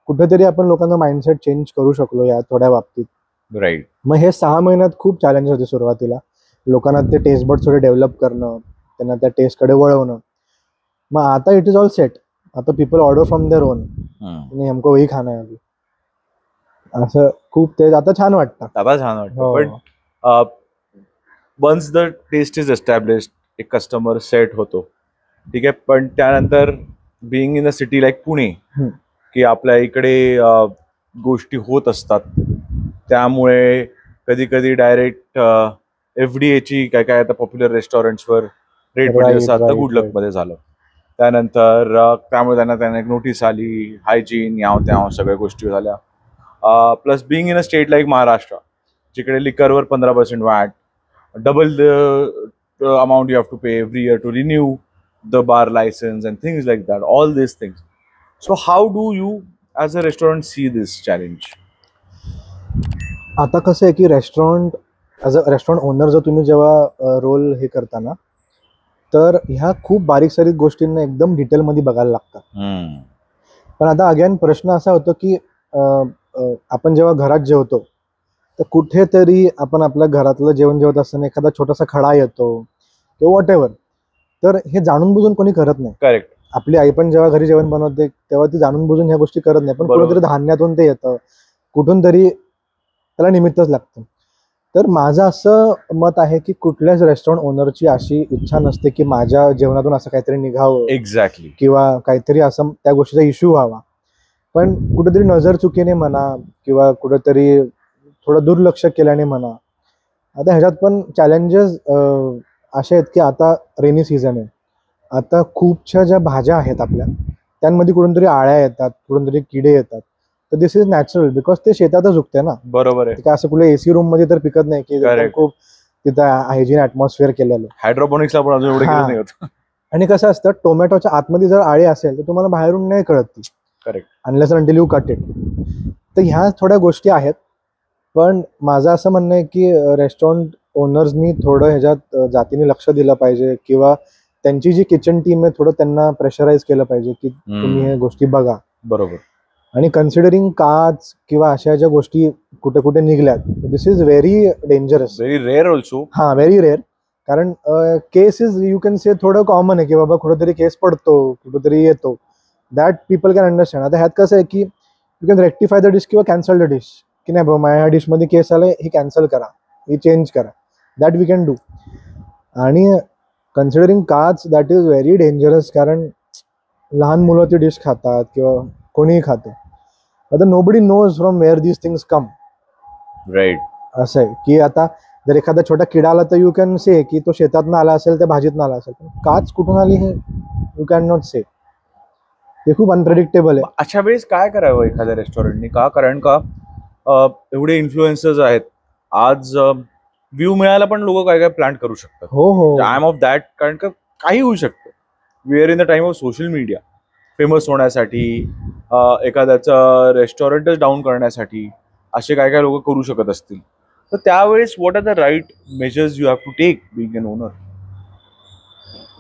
कुठेतरी आपण लोकांना माइंडसेट चेंज करू शकलो या थोड्या बाबतीत.
राईट.
मग हे 6 महिन्यात खूप चॅलेंजेस होते सुरुवातीला. लोकांना ते टेस्ट बर्ड थोडे डेव्हलप करणं, त्यांना त्या टेस्टकडे वळवणं. मग आता इट इज ऑल सेट. आता people order from their own, नाही हमको वही खाना है अभी, असं खूप ते आता छान वाटतं.
आता छान वाटतं. But once the taste is established, एक कस्टमर सेट होतो, ठीक आहे. पण त्यानंतर being in a city like Pune, की आपल्या इकडे गोष्टी होत असतात, त्यामुळे कधी कधी डायरेक्ट FDA ची काय काय आता पॉप्युलर रेस्टॉरंट्सवर रेट पडले. जसं आता गुडलक मध्ये झालं. त्यानंतर त्यामुळे त्यांना एक नोटीस आली, हायजीन याव त्याव सगळ्या गोष्टी झाल्या. Plus being in a state like Maharashtra, जिकडे लिकरवर 15% watt, double the amount you have to pay every year to renew the bar license and things like that, all these things. So how do you as a restaurant see this challenge?
आता कसं आहे की restaurant, as a restaurant owner जर तुम्ही जेव्हा role हे करता ना, तर ह्या खूप बारीक सारीक गोष्टींना एकदम डिटेलमध्ये बघायला लागतात. पण आता अगेन प्रश्न असा होतो की आपण जेव्हा घरात जेवतो तर कुठेतरी आपण आपल्या घरातलं जेवण जेवत असताना एखादा छोटासा खडा येतो किंवा वॉट एव्हर, तर हे जाणून बुजून कोणी करत नाही.
करेक्ट.
आपली आई पण जेव्हा घरी जेवण बनवते तेव्हा ती जाणून बुजून ह्या गोष्टी करत नाही, पण कुठेतरी धान्यातून ते येतं, कुठून तरी त्याला निमित्तच लागतं. तर माझं असं मत आहे की कुठल्याच रेस्टॉरंट ओनरची अशी इच्छा नसते की माझ्या जेवणातून असं काहीतरी निघावं,
एक्झॅक्टली,
किंवा काहीतरी असं त्या गोष्टीचा इश्यू व्हावा. पण कुठेतरी नजर चुकीने म्हणा किंवा कुठेतरी थोडं दुर्लक्ष केल्याने म्हणा. आता ह्याच्यात पण चॅलेंजेस असे आहेत की आता रेनी सीझन आहे, आता खूपशा ज्या भाज्या आहेत आपल्या त्यांमध्ये कुठून तरी आळ्या येतात, कुठून तरी किडे येतात. तर दिस इज नॅचरल बिकॉज ते शेतातच उगते ना.
बरोबर आहे.
काय असं कुठे एसी रूम मध्ये तर पिकत नाही की खूप तिथं हायजीन ॲटमॉस्फिअर केलेलं.
हायड्रोपोनिक्सला पण अजून एवढे नाही होत.
आणि कसं असतं, टोमॅटोच्या आतमध्ये जर आळी असेल तर तुम्हाला बाहेरून नाही कळत ती.
Correct.
Unless until you cut it. तर ह्या थोड्या गोष्टी आहेत. पण माझं असं म्हणणं आहे की रेस्टॉरंट ओनर्सनी थोडं ह्याच्यात जातीने लक्ष दिलं पाहिजे, किंवा त्यांची जी किचन टीम आहे थोडं त्यांना प्रेशराईज केलं पाहिजे की तुम्ही हे गोष्टी बघा.
बरोबर. आणि
कन्सिडरिंग काच किंवा अशा ज्या गोष्टी कुठे कुठे निघल्यात, this is very dangerous,
very rare also.
हां, व्हेरी रेअर. कारण case is you can say थोडं कॉमन आहे की बाबा कुठेतरी केस पडतो, कुठेतरी येतो, दॅट पीपल कॅन अंडरस्टँड. आता ह्यात कसं आहे की you can rectify the dish किंवा कॅन्सल द डिश, की नाही बाबा माझ्या डिशमध्ये केस आले, ही कॅन्सल करा, ही चेंज करा, दॅट वी कॅन डू. आणि कन्सिडरिंग काच, दॅट इज व्हेरी डेंजरस, कारण लहान मुलं ती डिश खातात किंवा कोणीही खातं. आता nobody knows from where these things come.
Right.
असं आहे की आता जर एखादा छोटा किडा आला तर यू कॅन से की तो शेतातनं आला असेल, त्या भाजीतनं आला असेल, पण काच कुठून आली हे यू कॅन नॉट से. ते खूप अनप्रेडिक्टेबल आहे.
अशा वेळेस काय करावं एखाद्या रेस्टॉरंटनी? कारण का एवढे इन्फ्लुएन्सर्स आहेत आज, व्ह्यू मिळायला पण लोक काय काय प्लॅन करू शकतात.
हो हो,
आय एम ऑफ दॅट. कारण का काही होऊ शकतं. We are in the time of social media. Famous होण्यासाठी, एखाद्याचं रेस्टॉरंटच डाऊन करण्यासाठी असे काय काय लोक करू शकत असतील. तर त्यावेळेस what are the right measures you have to take being an owner?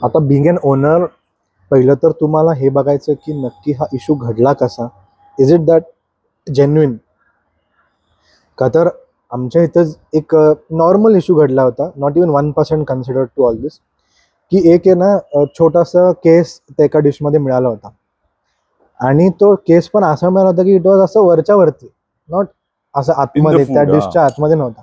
आता बिंग एन ओनर, पहिलं तर तुम्हाला हे बघायचं की नक्की हा इश्यू घडला कसा. Is it that genuine? का तर आमच्या इथंच एक नॉर्मल इश्यू घडला होता, not even 1% considered to all this, की एक आहे ना छोटासा केस त्या एका डिशमध्ये मिळाला होता. आणि तो केस पण असा मिळाला होता की इट वॉज असं वरच्या वरती, नॉट असं आतमध्ये, त्या डिशच्या आतमध्ये नव्हता.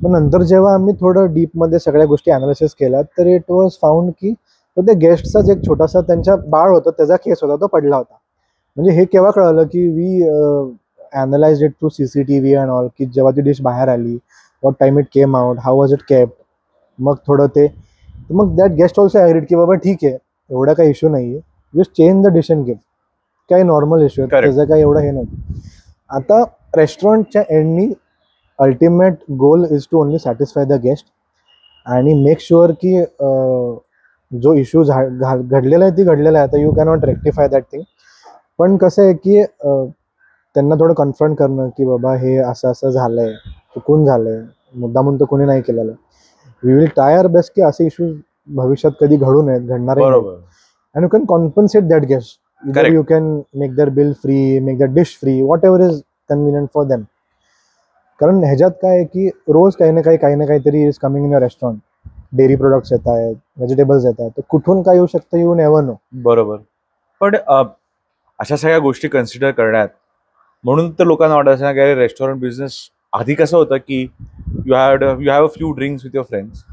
पण नंतर जेव्हा आम्ही थोडं डीपमध्ये सगळ्या गोष्टी अनालिसिस केल्या तर इट वॉज फाउंड की तो त्या गेस्टचाच एक छोटासा, त्यांच्या बाळ होतं, त्याचा केस होता, तो पडला होता. म्हणजे हे केव्हा कळलं की analyse it through CCTV and all, की जेव्हा ती डिश बाहेर आली, what time it came out, how was it kept. मग थोडं ते, मग दॅट गेस्ट ऑल्सो ॲग्रीड की बाबा ठीक आहे, एवढा काही इश्यू नाही आहे, just change the dish and give. काही नॉर्मल इश्यू आहे,
Correct.
त्याचं काही एवढं हे नव्हतं. आता रेस्टॉरंटच्या एंडनी ultimate goal is to only satisfy the guest आणि मेक शुअर की जो इश्यू घडलेला आहे ती घडलेला आहे. आता you cannot rectify that thing. पण कसं आहे की त्यांना थोडं कन्फ्रंट करणं की बाबा हे असं असं झालंय, चुकून झालंय, मुद्दामून तर कोणी नाही केलेलं. We will try our best की असे इश्यूज भविष्यात कधी घडू नयेत, घडणार.
बरोबर.
And you can compensate that guest.
Correct.
You can make their bill free, make their dish free, whatever is convenient for them. कारण ह्याच्यात काय आहे की रोज काही ना काहीतरी is coming in your restaurant. Dairy products येत आहेत, व्हेजिटेबल्स येत आहेत, तर कुठून काय येऊ शकतं यू नेव्हर नो.
बरोबर. पण अशा सगळ्या गोष्टी कन्सिडर करण्यात म्हणून तर लोकांना वाटायचं की रेस्टॉरंट बिझनेस आधी कसं होतं की you have a few drinks with your friends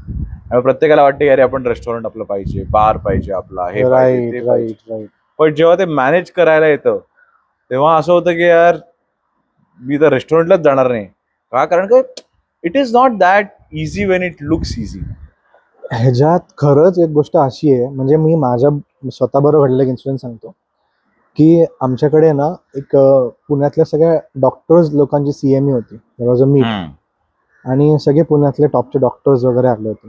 आणि प्रत्येकाला वाटतं की अरे आपण रेस्टॉरंट आपलं पाहिजे, बार पाहिजे आपला, हे पाहिजे, ते पाहिजे.
राईट.
पण जेव्हा ते मॅनेज करायला येतं तेव्हा असं होतं की यार मी तर रेस्टॉरंटलाच जाणार नाही. का? कारण का it is not that easy Wien it looks easy.
ह्याच्यात खरंच एक गोष्ट अशी आहे, म्हणजे मी माझ्या स्वतःबरोबर घडलेला एक इन्सिडेंट सांगतो की आमच्याकडे ना एक पुण्यातल्या सगळ्या डॉक्टर्स लोकांची CME होती, वॉज अ मीट. आणि सगळे पुण्यातले टॉपचे डॉक्टर्स वगैरे आले होते.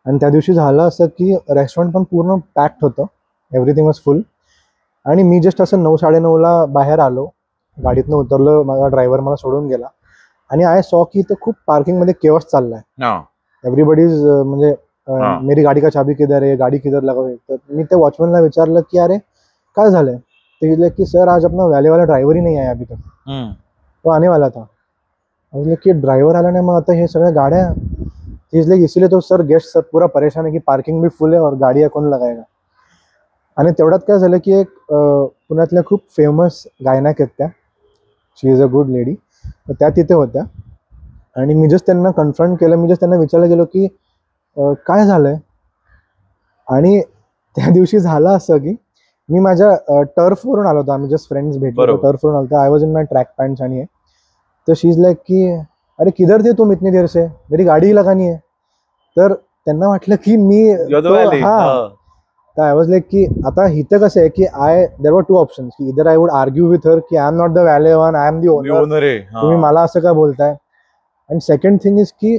आणि त्या दिवशी झालं असं की रेस्टॉरंट पण पूर्ण पॅक्ड होतं, एव्हरीथिंग वॉज फुल. आणि मी जस्ट असं 9-9:30 बाहेर आलो, गाडीतनं उतरलो, माझा ड्रायव्हर मला सोडून गेला आणि आय सॉ की इथं खूप पार्किंगमध्ये केवस चाललाय. एव्हरीबडीज म्हणजे मेरी गाडी का चाबी किधर आहे, गाडी किधर लगा. तर मी त्या वॉचमॅनला विचारलं की अरे काय झालंय. ते बोलले की सर आज अपना वैले वाला ड्राइवर ही नहीं आया अभी तक, तो आने वाला था. बोलले की ड्राइवर आला नाही, मग आता हे सगळ्या गाड्या. इसलिए इसीलिए तो सर गेस्ट सब पूरा परेशान है की पार्किंग भी फुल है और गाड़ियाँ कोण लगाएगा. आणि तेवढ्यात काय झालं की एक पुण्यातल्या खूप फेमस गायनाक आहेत त्या, शी इज अ गुड लेडी, तर त्या तिथे होत्या. आणि मी जस्ट त्यांना कन्फ्रंट केलं, मी जस्ट त्यांना विचारलं गेलो की काय झालंय. आणि त्या दिवशी झालं असं की मी माझ्या टर्फवरून आलो होतो, आम्ही जस्ट फ्रेंड्स भेटलो, टर्फवरून आलो होतो. I was in my track pants आणि हे. तर शी इज लाईक की अरे किधर थे तुम इतनी देर से, मेरी गाडी ही लगानी है. तर त्यांना वाटलं की मी हा. तर आय वॉज लाईक की आता इथं कसं आहे की देर वर 2 ऑप्शन्स की इधर I would argue with her की I am not the valet one, I am the owner, तुम्ही मला असं का बोलताय. अँड सेकंड थिंग इज की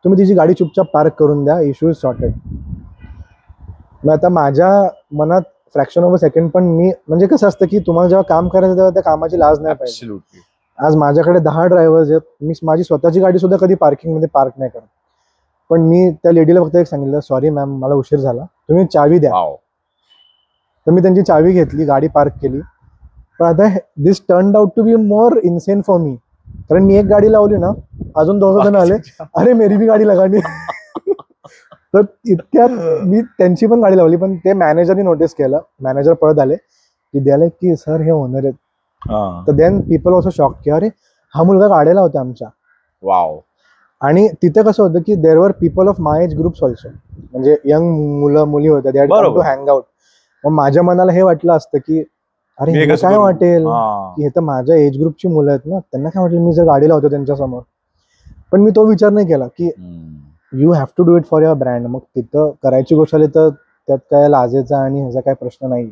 तुम्ही तिची गाडी चुपचाप पार्क करून द्या, इश्यू इज सॉर्टेड. मग आता माझ्या मनात फ्रॅक्शन ऑफ अ सेकंड पण मी, म्हणजे कसं असतं की तुम्हाला जेव्हा काम करायचं तेव्हा त्या कामाची लाज नाही पाहिजे. आज माझ्याकडे 10 ड्रायव्हर्स आहेत, मी माझी स्वतःची गाडी सुद्धा कधी पार्किंगमध्ये पार्क नाही करत. पण मी त्या लेडीला फक्त एक सांगितलं, सॉरी मॅम मला उशीर झाला, तुम्ही चावी द्या. तर मी त्यांची चावी घेतली, गाडी पार्क केली. पण आता this turned out to be more insane for me. कारण मी एक गाडी लावली ना, अजून 2 जण आले, अरे मेरी भी गाडी लगानी. तर इतक्यात मी त्यांची पण गाडी लावली. पण ते मॅनेजरनी नोटीस केलं, मॅनेजर पळत आले की द्यायला की सर हे ओनर आहेत. तर देन पीपल ऑल्सो शॉक की अरे हा मुलगा गाड्याला होता आमच्या.
वाव.
आणि तिथे कसं होतं की there were people of my age groups also, म्हणजे यंग मुलं मुली होत्या, they had come to hang out. मग माझ्या मनाला हे वाटलं असतं की अरे ह्यांना काय वाटेल की हे तर माझ्या एज ग्रुपची मुलं आहेत ना, त्यांना काय वाटेल मी जर गाडीला होतो त्यांच्यासमोर. पण मी तो विचार नाही केला की you have to do it for your brand. मग तिथं करायची गोष्ट आली तर त्यात काय लाजेचा आणि ह्याचा काय प्रश्न नाही.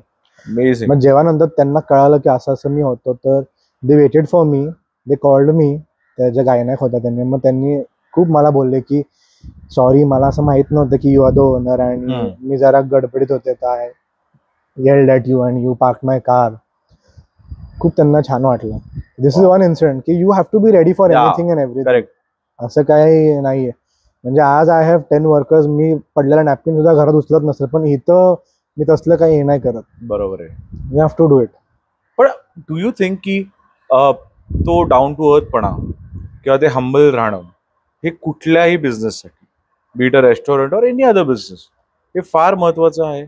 मग जेव्हा नंतर त्यांना कळालं की असं असं मी होतो, तर they waited for me, they called me. त्या ज्या गायनाक होत्या त्यांनी, मग त्यांनी खूप मला बोलले की सॉरी मला असं माहित नव्हतं की यू आर द ओनर आणि मी जरा गडबडीत होते, काय yelled at you and you park my car. खूप त्यांना छान वाटलं. दिस इज वन इन्सिडेंट की you have to be ready for anything and everything. असं काही नाहीये. म्हणजे आज आय हॅव 10 वर्कर्स, मी पडलेला नॅपकिन सुद्धा घरात उचलत नसेल, पण इथं मी तसलं काही हे नाही करत.
बरोबर आहे.
You have to do it.
पण डू यू थिंक की तो डाऊन टू अर्थपणा किंवा ते हंबल राहणं हे कुठल्याही बिझनेससाठी, बी इट अ रेस्टॉरंट और एनी अदर बिझनेस, हे फार महत्वाचं आहे.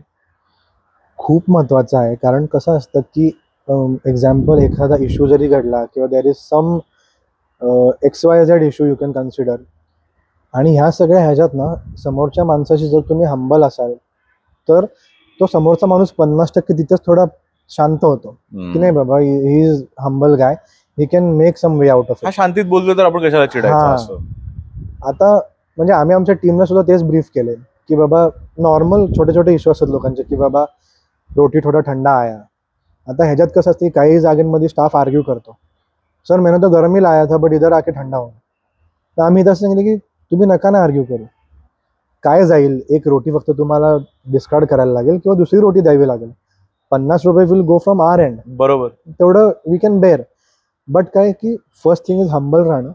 खूप महत्वाचं आहे. कारण कसं असतं की एक्झाम्पल एखादा इश्यू जरी घडला किंवा there is some XYZ issue you can consider, आणि ह्या सगळ्या ह्याच्यात ना समोरच्या माणसाशी जर तुम्ही हंबल असाल तर तो समोरचा माणूस 50% तिथेच थोडा शांत होतो की नाही बाबा he is humble guy, he can make some way out of
ah
it.
शांतीत बोललो तर आपण कशाला चिडायचं
हा.
असं.
आता म्हणजे आम्ही आमच्या टीमला सुद्धा तेच ब्रीफ केले की बाबा नॉर्मल छोटे छोटे इश्यू असतात लोकांचे की बाबा रोटी थोडा ठंडा आया. आता ह्याच्यात कसं असते काही जागांमध्ये स्टाफ आर्ग्यू करतो, सर मैंने तो गरम ही लाया था बट इधर आके ठंडा हो. तर आम्ही इथं सांगितलं की तुम्ही नका ना आर्ग्यू करू. काय जाईल, एक रोटी फक्त तुम्हाला डिस्कार्ड करायला लागेल किंवा दुसरी रोटी द्यावी लागेल. 50 रुपये will go from our end.
बरोबर.
तेवढं वी कॅन बेअर. बट काय की फर्स्ट थिंग इज हंबल राहणं.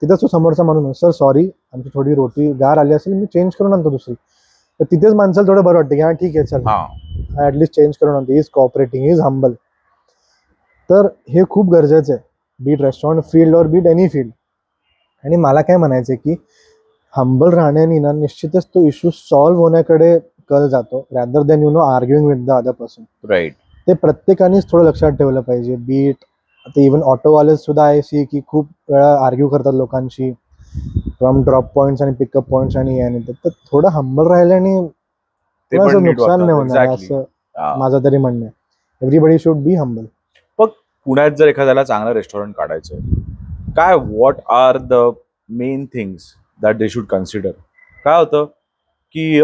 तिथंच तो समोरचा माणूस सर सॉरी आमची थोडी रोटी गार आली असेल मी चेंज करून आणतो दुसरी. तर तिथेच माणसाला थोडं बरं वाटतं की हां ठीक आहे चल ॲटलिस्ट चेंज करून आणतो. Is cooperating, is humble. तर हे खूप गरजेचं आहे, बीट रेस्टॉरंट फील्ड और बीट एनी फील्ड. आणि मला काय म्हणायचं की हंबल राहण्याने ना निश्चितच तो इश्यू सॉल्व्ह होण्याकडे कल जातो rather than arguing with the other person.
Right.
ते प्रत्येकानेच थोडं लक्षात ठेवलं पाहिजे. बीट आता इव्हन ऑटोवाले सुद्धा आहे सी की खूप वेळा आर्ग्यू करतात लोकांशी फ्रॉम ड्रॉप पॉईंट्स आणि पिकअप पॉईंट्स आणि याने. तर थोडं हंबल राहिल्याने नुकसान नाही होणार असं माझं तरी म्हणणं आहे. Everybody should be humble.
पण पुण्यात जर एखाद्याला चांगलं रेस्टॉरंट काढायचं काय, what are the main things that they should consider? काय होतं की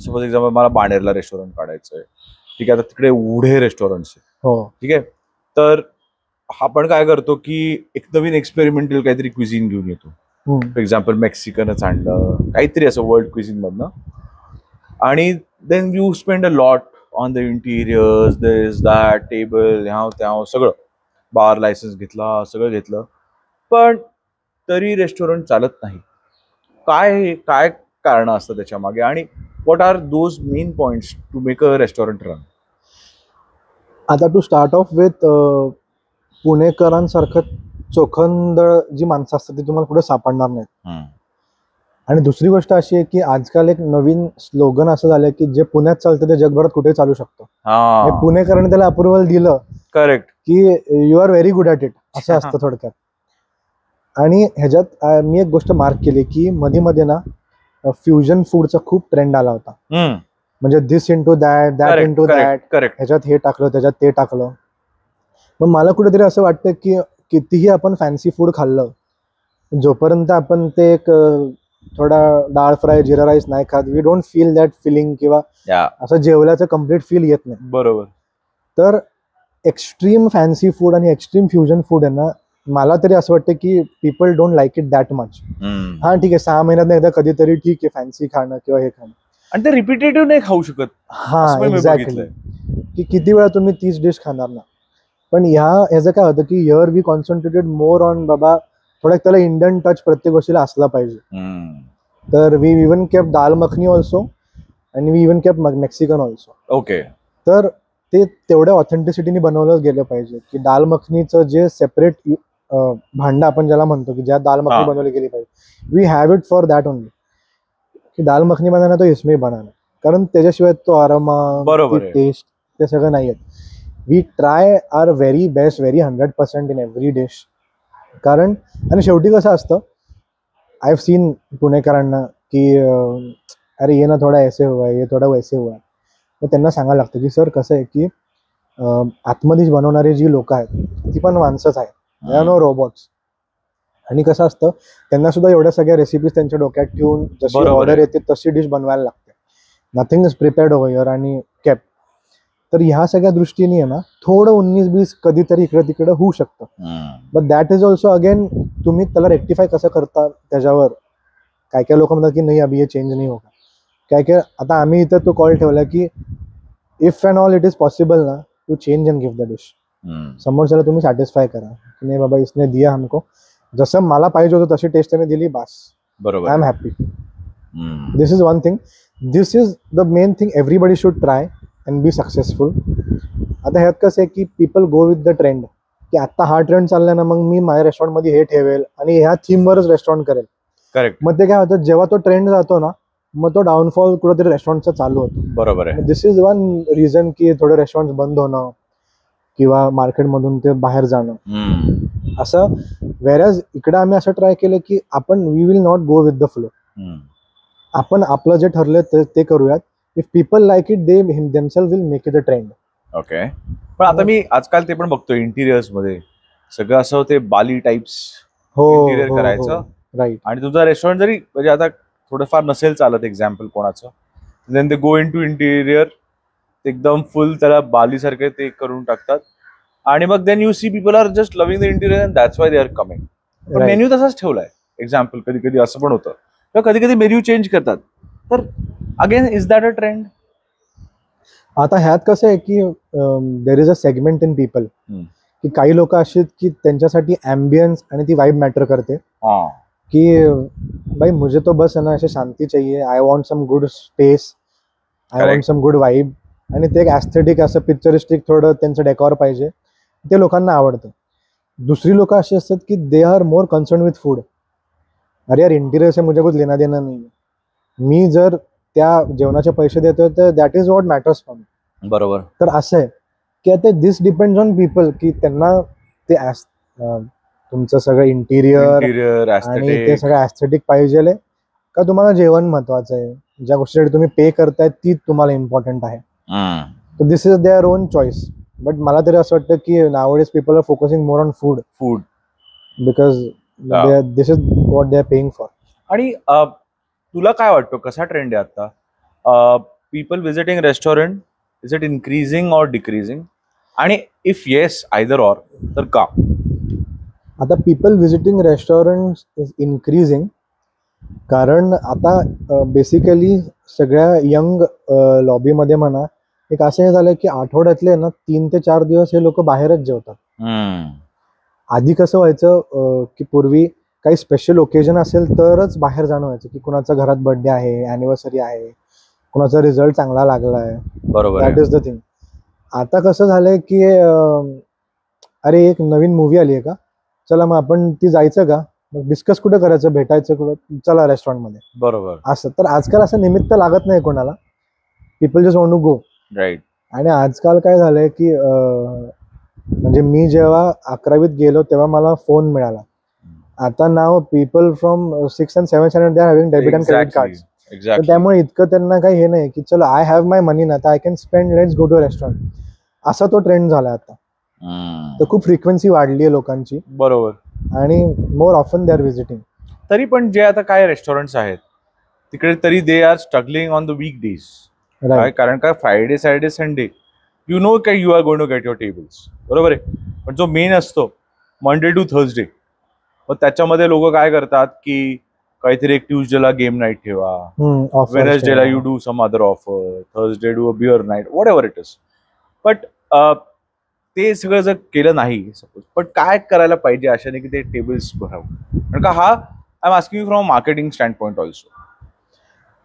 सपोज एक्झाम्पल मला बाणेरला रेस्टॉरंट काढायचं आहे, ठीक आहे, आता तिकडे एवढे रेस्टॉरंट्स आहे,
हो
ठीक आहे, तर आपण काय करतो की एक नवीन एक्सपेरिमेंटल काहीतरी क्विझिन घेऊन येतो. फॉर एक्झाम्पल मेक्सिकनच आणलं काहीतरी असं वर्ल्ड क्विझिन मधनं, आणि then you spend a lot on the interiors, this that, table, ह्याव त्याव सगळं, बार लायसन्स घेतला, सगळं घेतलं, पण तरी रेस्टॉरंट चालत नाही. काय काय कारण असतं त्याच्या मागे, आणि what are those main points to make a restaurant run?
आता टू स्टार्ट ऑफ विथ पुणेकरांसारखं चोखंद जी माणसं असतात ती तुम्हाला पुढे सापडणार नाहीत. आणि दुसरी गोष्ट अशी आहे की आजकाल एक नवीन स्लोगन असं झालंय की जे पुण्यात चालतं ते जगभरात कुठेही चालू शकतं. पुणेकरांनी त्याला अप्रुव्हल दिलं,
करेक्ट,
की you are very good at it असं असतं थोडक्यात. आणि ह्याच्यात मी एक गोष्ट मार्क केली की मध्ये ना फ्युजन फूडचा खूप ट्रेंड आला होता. म्हणजे this into that, that into that, ह्याच्यात हे टाकलं त्याच्यात ते टाकलं. मग मला कुठेतरी असं वाटतं की कितीही आपण फॅन्सी फूड खाल्लं, जोपर्यंत आपण ते एक थोडा डाळ फ्राय जिरा राईस नाही खात, we don't feel that feeling, किंवा असं जेवल्याचं कम्प्लीट फील येत नाही.
बरोबर.
तर एक्स्ट्रीम फॅन्सी फूड आणि एक्स्ट्रीम फ्युजन फूड आहे ना, मला तरी असं वाटतं की people don't like it that much. हा ठीक आहे 6 महिन्यात एकदा कधीतरी ठीक आहे फॅन्सी खाणं किंवा हे खाणं,
आणि ते रिपिटेटिव्ह नाही खाऊ शकत.
हा एक्झॅक्टली, की किती वेळा तुम्ही तीच डिश खाणार ना. पण ह्याचं काय होतं की here we concentrated more on बाबा थोडा त्याला इंडियन टच प्रत्येक गोष्टीला असला पाहिजे. तर we even keep dal makhani also आणि we even keep Mexican also.
Okay.
तर ते तेवढ्या ऑथेंटिसिटीने बनवलं गेलं पाहिजे की दाल मखनीचं जे सेपरेट भांडं आपण ज्याला म्हणतो की ज्या दाल मखनी बनवली गेली पाहिजे, we have it for that only. की दाल मखनी बनाना तो इसमें बनाना, कारण त्याच्याशिवाय तो आरामा, टेस्ट ते सगळं नाही येत. We try our very best, very 100% in every dish. कारण आणि शेवटी कसं असतं, आय हॅव सीन पुणेकरांना की अरे ये ना थोडा ऐसे हुआ है, ये थोडा वैसे हुआ है. तर त्यांना सांगायला लागतं की सर कसं आहे की आतमध्ये बनवणारी जी लोक आहेत ती पण माणसंच आहेत, दे आर नो रोबोट्स. आणि कसं असतं त्यांना सुद्धा एवढ्या सगळ्या रेसिपीज त्यांच्या डोक्यात ठेवून जशी ऑर्डर येते तशी डिश बनवायला लागते. Nothing is prepared over here आणि केप्ट. तर ह्या सगळ्या दृष्टीने आहे ना थोडं 19-20 कधीतरी इकडे तिकडे होऊ शकतं. But that is also again तुम्ही त्याला रेक्टिफाय कसं करता त्याच्यावर. काय काय लोक म्हणतात की नाही अभि हे चेंज नाही होगा. काय काय आता आम्ही इथं तो कॉल ठेवला की if and all it is possible ना to change and give the dish. समोरच्याला तुम्ही सॅटिस्फाय करा की नाही बाबा इसने दिया हमको, जसं मला पाहिजे होतं तशी टेस्ट त्याने दिली, बस
बरोबर,
I am happy. This is one thing, this is the main thing everybody should try and be successful. आता ह्यात कसं आहे की people go with the trend, की आता हा ट्रेंड चाललाय ना मग मी माझ्या रेस्टॉरंटमध्ये हे ठेवेल आणि ह्या थीमवरच रेस्टॉरंट करेल.
करेक्ट.
मग ते काय होतं जेव्हा तो ट्रेंड जातो ना मग तो डाऊनफॉल कुठेतरी रेस्टॉरंटचा चालू होतो.
बरोबर आहे.
दिस इज वन रिझन की थोडे रेस्टॉरंट बंद होणं किंवा मार्केटमधून ते बाहेर जाणं असं. व्हेरॅज इकडे आम्ही असं ट्राय केलं की आपण we will not go with the flow. आपण आपलं जे ठरलं ते करूयात. If people like it they themselves will make it a trend.
Okay. पण आता मी आजकाल ते पण बघतो इंटिरियर्स मध्ये सगळं असं ते बाली टाइप्स इंटिरियर करायचं.
राईट.
आणि तुझा रेस्टॉरंट जरी म्हणजे आता थोडंफार नसेल चालत एक्झाम्पल कोणाचं, then they go into interior, एकदम फुल त्याला बाली सारखे ते करून टाकतात. आणि मग then you see people are just loving the interior and that's why they are coming. पण मेन्यू तसाच ठेवलाय. एक्झाम्पल कधी कधी असं पण होतं किंवा कधी कधी मेन्यू चेंज करतात. तर again is that a trend?
आता ह्यात कसं आहे की there is a segment in people, की काही लोक अशी आहेत की त्यांच्यासाठी ॲम्बियन्स आणि ती वाईब मॅटर करते. की भाई मुझे तो बस है ना, ऐसे शांती चाहिए, I want some good space, I want some good vibe. आणि ते एक ॲस्थेटिक असं पिक्चरिस्टिक थोडं त्यांचं डेकॉर पाहिजे, ते लोकांना आवडतं. दुसरी लोक अशी असतात की they are more concern with food. अरे यार इंटिरियर से मुझे कुछ लेना देना नाही, मी जर त्या जेवणाचे पैसे देतोय तर that is what matters for me.
बरोबर.
तर असं आहे की आता दिस डिपेंड्स ऑन पीपल, की त्यांना ते तुमचं सगळं इंटिरियर आणि ते सगळं ॲस्थेटिक पाहिजे का तुम्हाला जेवण महत्वाचं आहे, ज्या गोष्टीसाठी तुम्ही पे करताय ती तुम्हाला इम्पॉर्टंट आहे. तर this is their own choice. But मला तरी असं वाटतं की nowadays people are focusing more on food because this is what they are paying for.
आणि तुला काय वाटतं कसा ट्रेंड आहे आता? People visiting restaurant, is it increasing or decreasing? आणि इफ येस आयदर ऑर, तर का?
आता people visiting restaurant is increasing कारण आता बेसिकली सगळ्या यंग लॉबीमध्ये म्हणा एक असं हे झालं की आठवड्यातले ना 3 ते 4 दिवस हे लोक बाहेरच जेवतात. आधी कसं व्हायचं की पूर्वी काही स्पेशल ओकेजन असेल तरच बाहेर जाणं व्हायचं, की कुणाचा घरात बर्थडे आहे, अॅनिव्हर्सरी आहे, कुणाचा रिझल्ट चांगला लागलाय.
बरोबर.
That is the thing. आता कसं झालंय की अरे एक नवीन मूवी आली आहे का, चला मग आपण ती जायचं का, मग डिस्कस कुठं करायचं, भेटायचं कुठं, चला रेस्टॉरंटमध्ये.
बरोबर.
असं तर आजकाल असं निमित्त लागत नाही कोणाला, people just want to go.
Right.
आणि आजकाल काय झालंय की म्हणजे मी जेव्हा 11वीत गेलो तेव्हा मला फोन मिळाला. आता now people from 6th and 7th standard they are having debit and credit cards. तर त्यामुळे इतकं त्यांना काही हे नाही की चलो आय हॅव माय मनी ना, तर I can spend, let's go to restaurant. असा तो ट्रेंड झाला आता. तर खूप फ्रिक्वेन्सी वाढली आहे लोकांची.
बरोबर.
आणि more often they are visiting.
तरी पण जे आता काय रेस्टॉरंट्स आहेत तिकडे तरी they are struggling on the week days. कारण का Friday Saturday Sunday you know काय you are going to get your tables. बरोबर आहे. पण जो मेन असतो मंडे टू थर्सडे, मग त्याच्यामध्ये लोक काय करतात की काहीतरी एक ट्यूजडेला गेम नाईट ठेवा, वेडनेसडेला you do some other offer, Thursday do a beer night, whatever it is. But ते सगळं जर केलं नाही सपोज, पण काय करायला पाहिजे अशाने की ते टेबल्स भरावं? कारण का हा I am asking from marketing stand point also.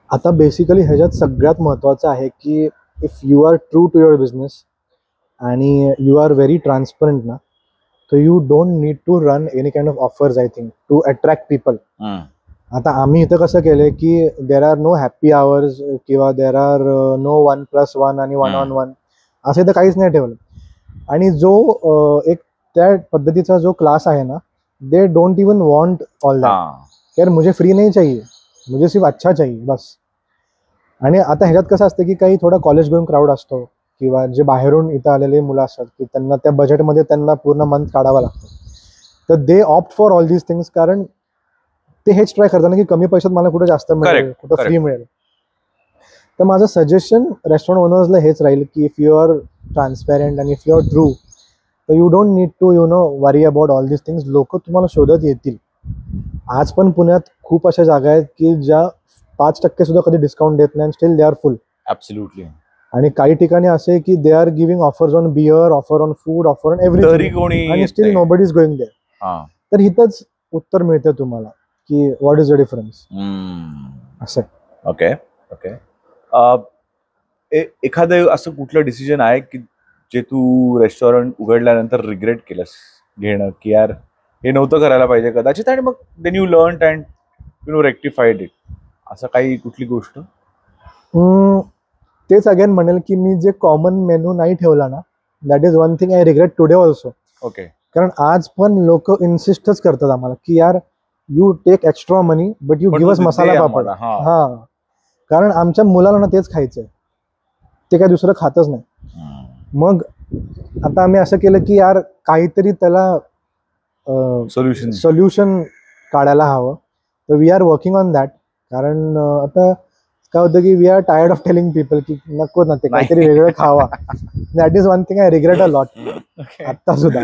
आता बेसिकली ह्याच्यात सगळ्यात महत्त्वाचं आहे की if you are true to your business आणि यू आर व्हेरी ट्रान्सपरंट ना, तर you don't need to run any kind of offers I think to attract people. आता आम्ही इथं कसं केलंय की there are no happy hours किंवा देर आर नो 1+1 आणि 1-on-1 असं इथं काहीच नाही ठेवलं. आणि जो एक त्या पद्धतीचा जो क्लास आहे ना, they don't even want all that. यार मुझे फ्री नहीं चाहिए, मुझे सिर्फ अच्छा चाहिए बस. आणि आता ह्याच्यात कसं असतं की काही थोडा कॉलेज गोईंग क्राऊड असतो किंवा जे बाहेरून इथं आलेले मुलं असतात की त्यांना त्या बजेटमध्ये त्यांना पूर्ण मंथ काढावं लागतं. तर दे opt for all these things कारण ते हेच ट्राय करतात ना की कमी पैशात मला कुठं जास्त मिळेल, कुठं फ्री मिळेल. तर माझं सजेशन रेस्टॉरंट ओनर्सला हेच राहील की इफ यू आर ट्रान्सपॅरंट आणि इफ यू आर ट्रू, तर you don't need to worry about all these things. लोक तुम्हाला शोधत येतील. आज पण पुण्यात खूप अशा जागा आहेत की ज्या 5% सुद्धा कधी डिस्काउंट देत नाही, still they are full.
Absolutely.
आणि काही ठिकाणी असे की they are giving offers on beer, offer on food, offer on everything, आणि still nobody is going there. तर इथंच उत्तर मिळते तुम्हाला की व्हॉट इज द डिफरन्स. असं.
Okay okay. एखादं असं कुठलं डिसिजन आहे की जे तू रेस्टॉरंट उघडल्यानंतर रिग्रेट केलंस घेणं, की यार हे नव्हतं करायला पाहिजे कदाचित, आणि मग then you learn and rectified it, असं काही कुठली गोष्ट?
तेच अगेन म्हणेल की मी जे कॉमन मेनू नाही ठेवला ना, that is one thing I regret today also.
Okay.
कारण आज पण लोक इन्सिस्टच करतात आम्हाला की यार you take extra money but you give us masala papad. हा, कारण आमच्या मुलाला ना तेच खायचंय, ते काय दुसरं खातच नाही. मग आता आम्ही असं केलं की यार काहीतरी त्याला सोल्युशन काढायला हवं. तर we are working on that. कारण आता काय होतं की we are tired of telling people की नको ना ते काहीतरी वेगळं खावा. That is one thing I regret a lot आता सुद्धा.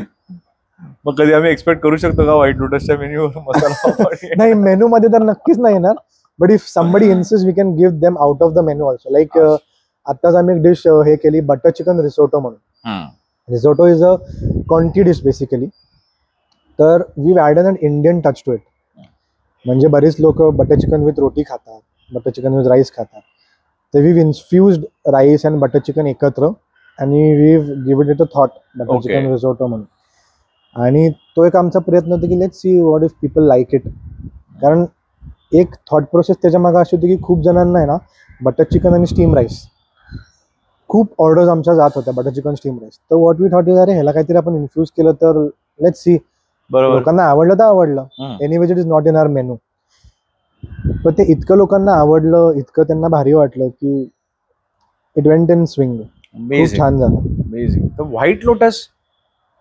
मग कधी आम्ही एक्सपेक्ट करू शकतो का व्हाईट लोटसच्या मेन्यूवर मसाला?
नाही, मेनू मध्ये तर नक्कीच नाही येणार. But if somebody insist we can give them out of the menu also. Like आत्ताच आम्ही एक डिश हे केली, बटर चिकन रिसोटो म्हणून. Risotto is a conti dish basically. तर we added an Indian touch to it. म्हणजे बरेच लोक बटर चिकन विथ रोटी खातात, बटर चिकन विथ राईस खातात. तर we infused rice and butter chicken एकत्र आणि we give it a thought butter chicken risotto म्हणून. आणि तो एक आमचा प्रयत्न होता की let's see what if people like it. कारण एक थॉट प्रोसेस त्याच्या मागे अशी होती की खूप जणांना आहे ना बटर चिकन आणि स्टीम राईस खूप ऑर्डर्स आमच्या जात होत्या, बटर चिकन स्टीम राईस. तर व्हॉट वी थॉट इज अरे ह्याला काहीतरी आपण इन्फ्यूज केलं तर लेट्स सी. लोकांना आवडलं तर आवडलं. Anyways it is not in our menu. पण ते इतकं लोकांना आवडलं, इतकं त्यांना भारी वाटलं की इट वेंट इन स्विंग. खूप छान झालं.
अमेझिंग. तर व्हाईट लोटस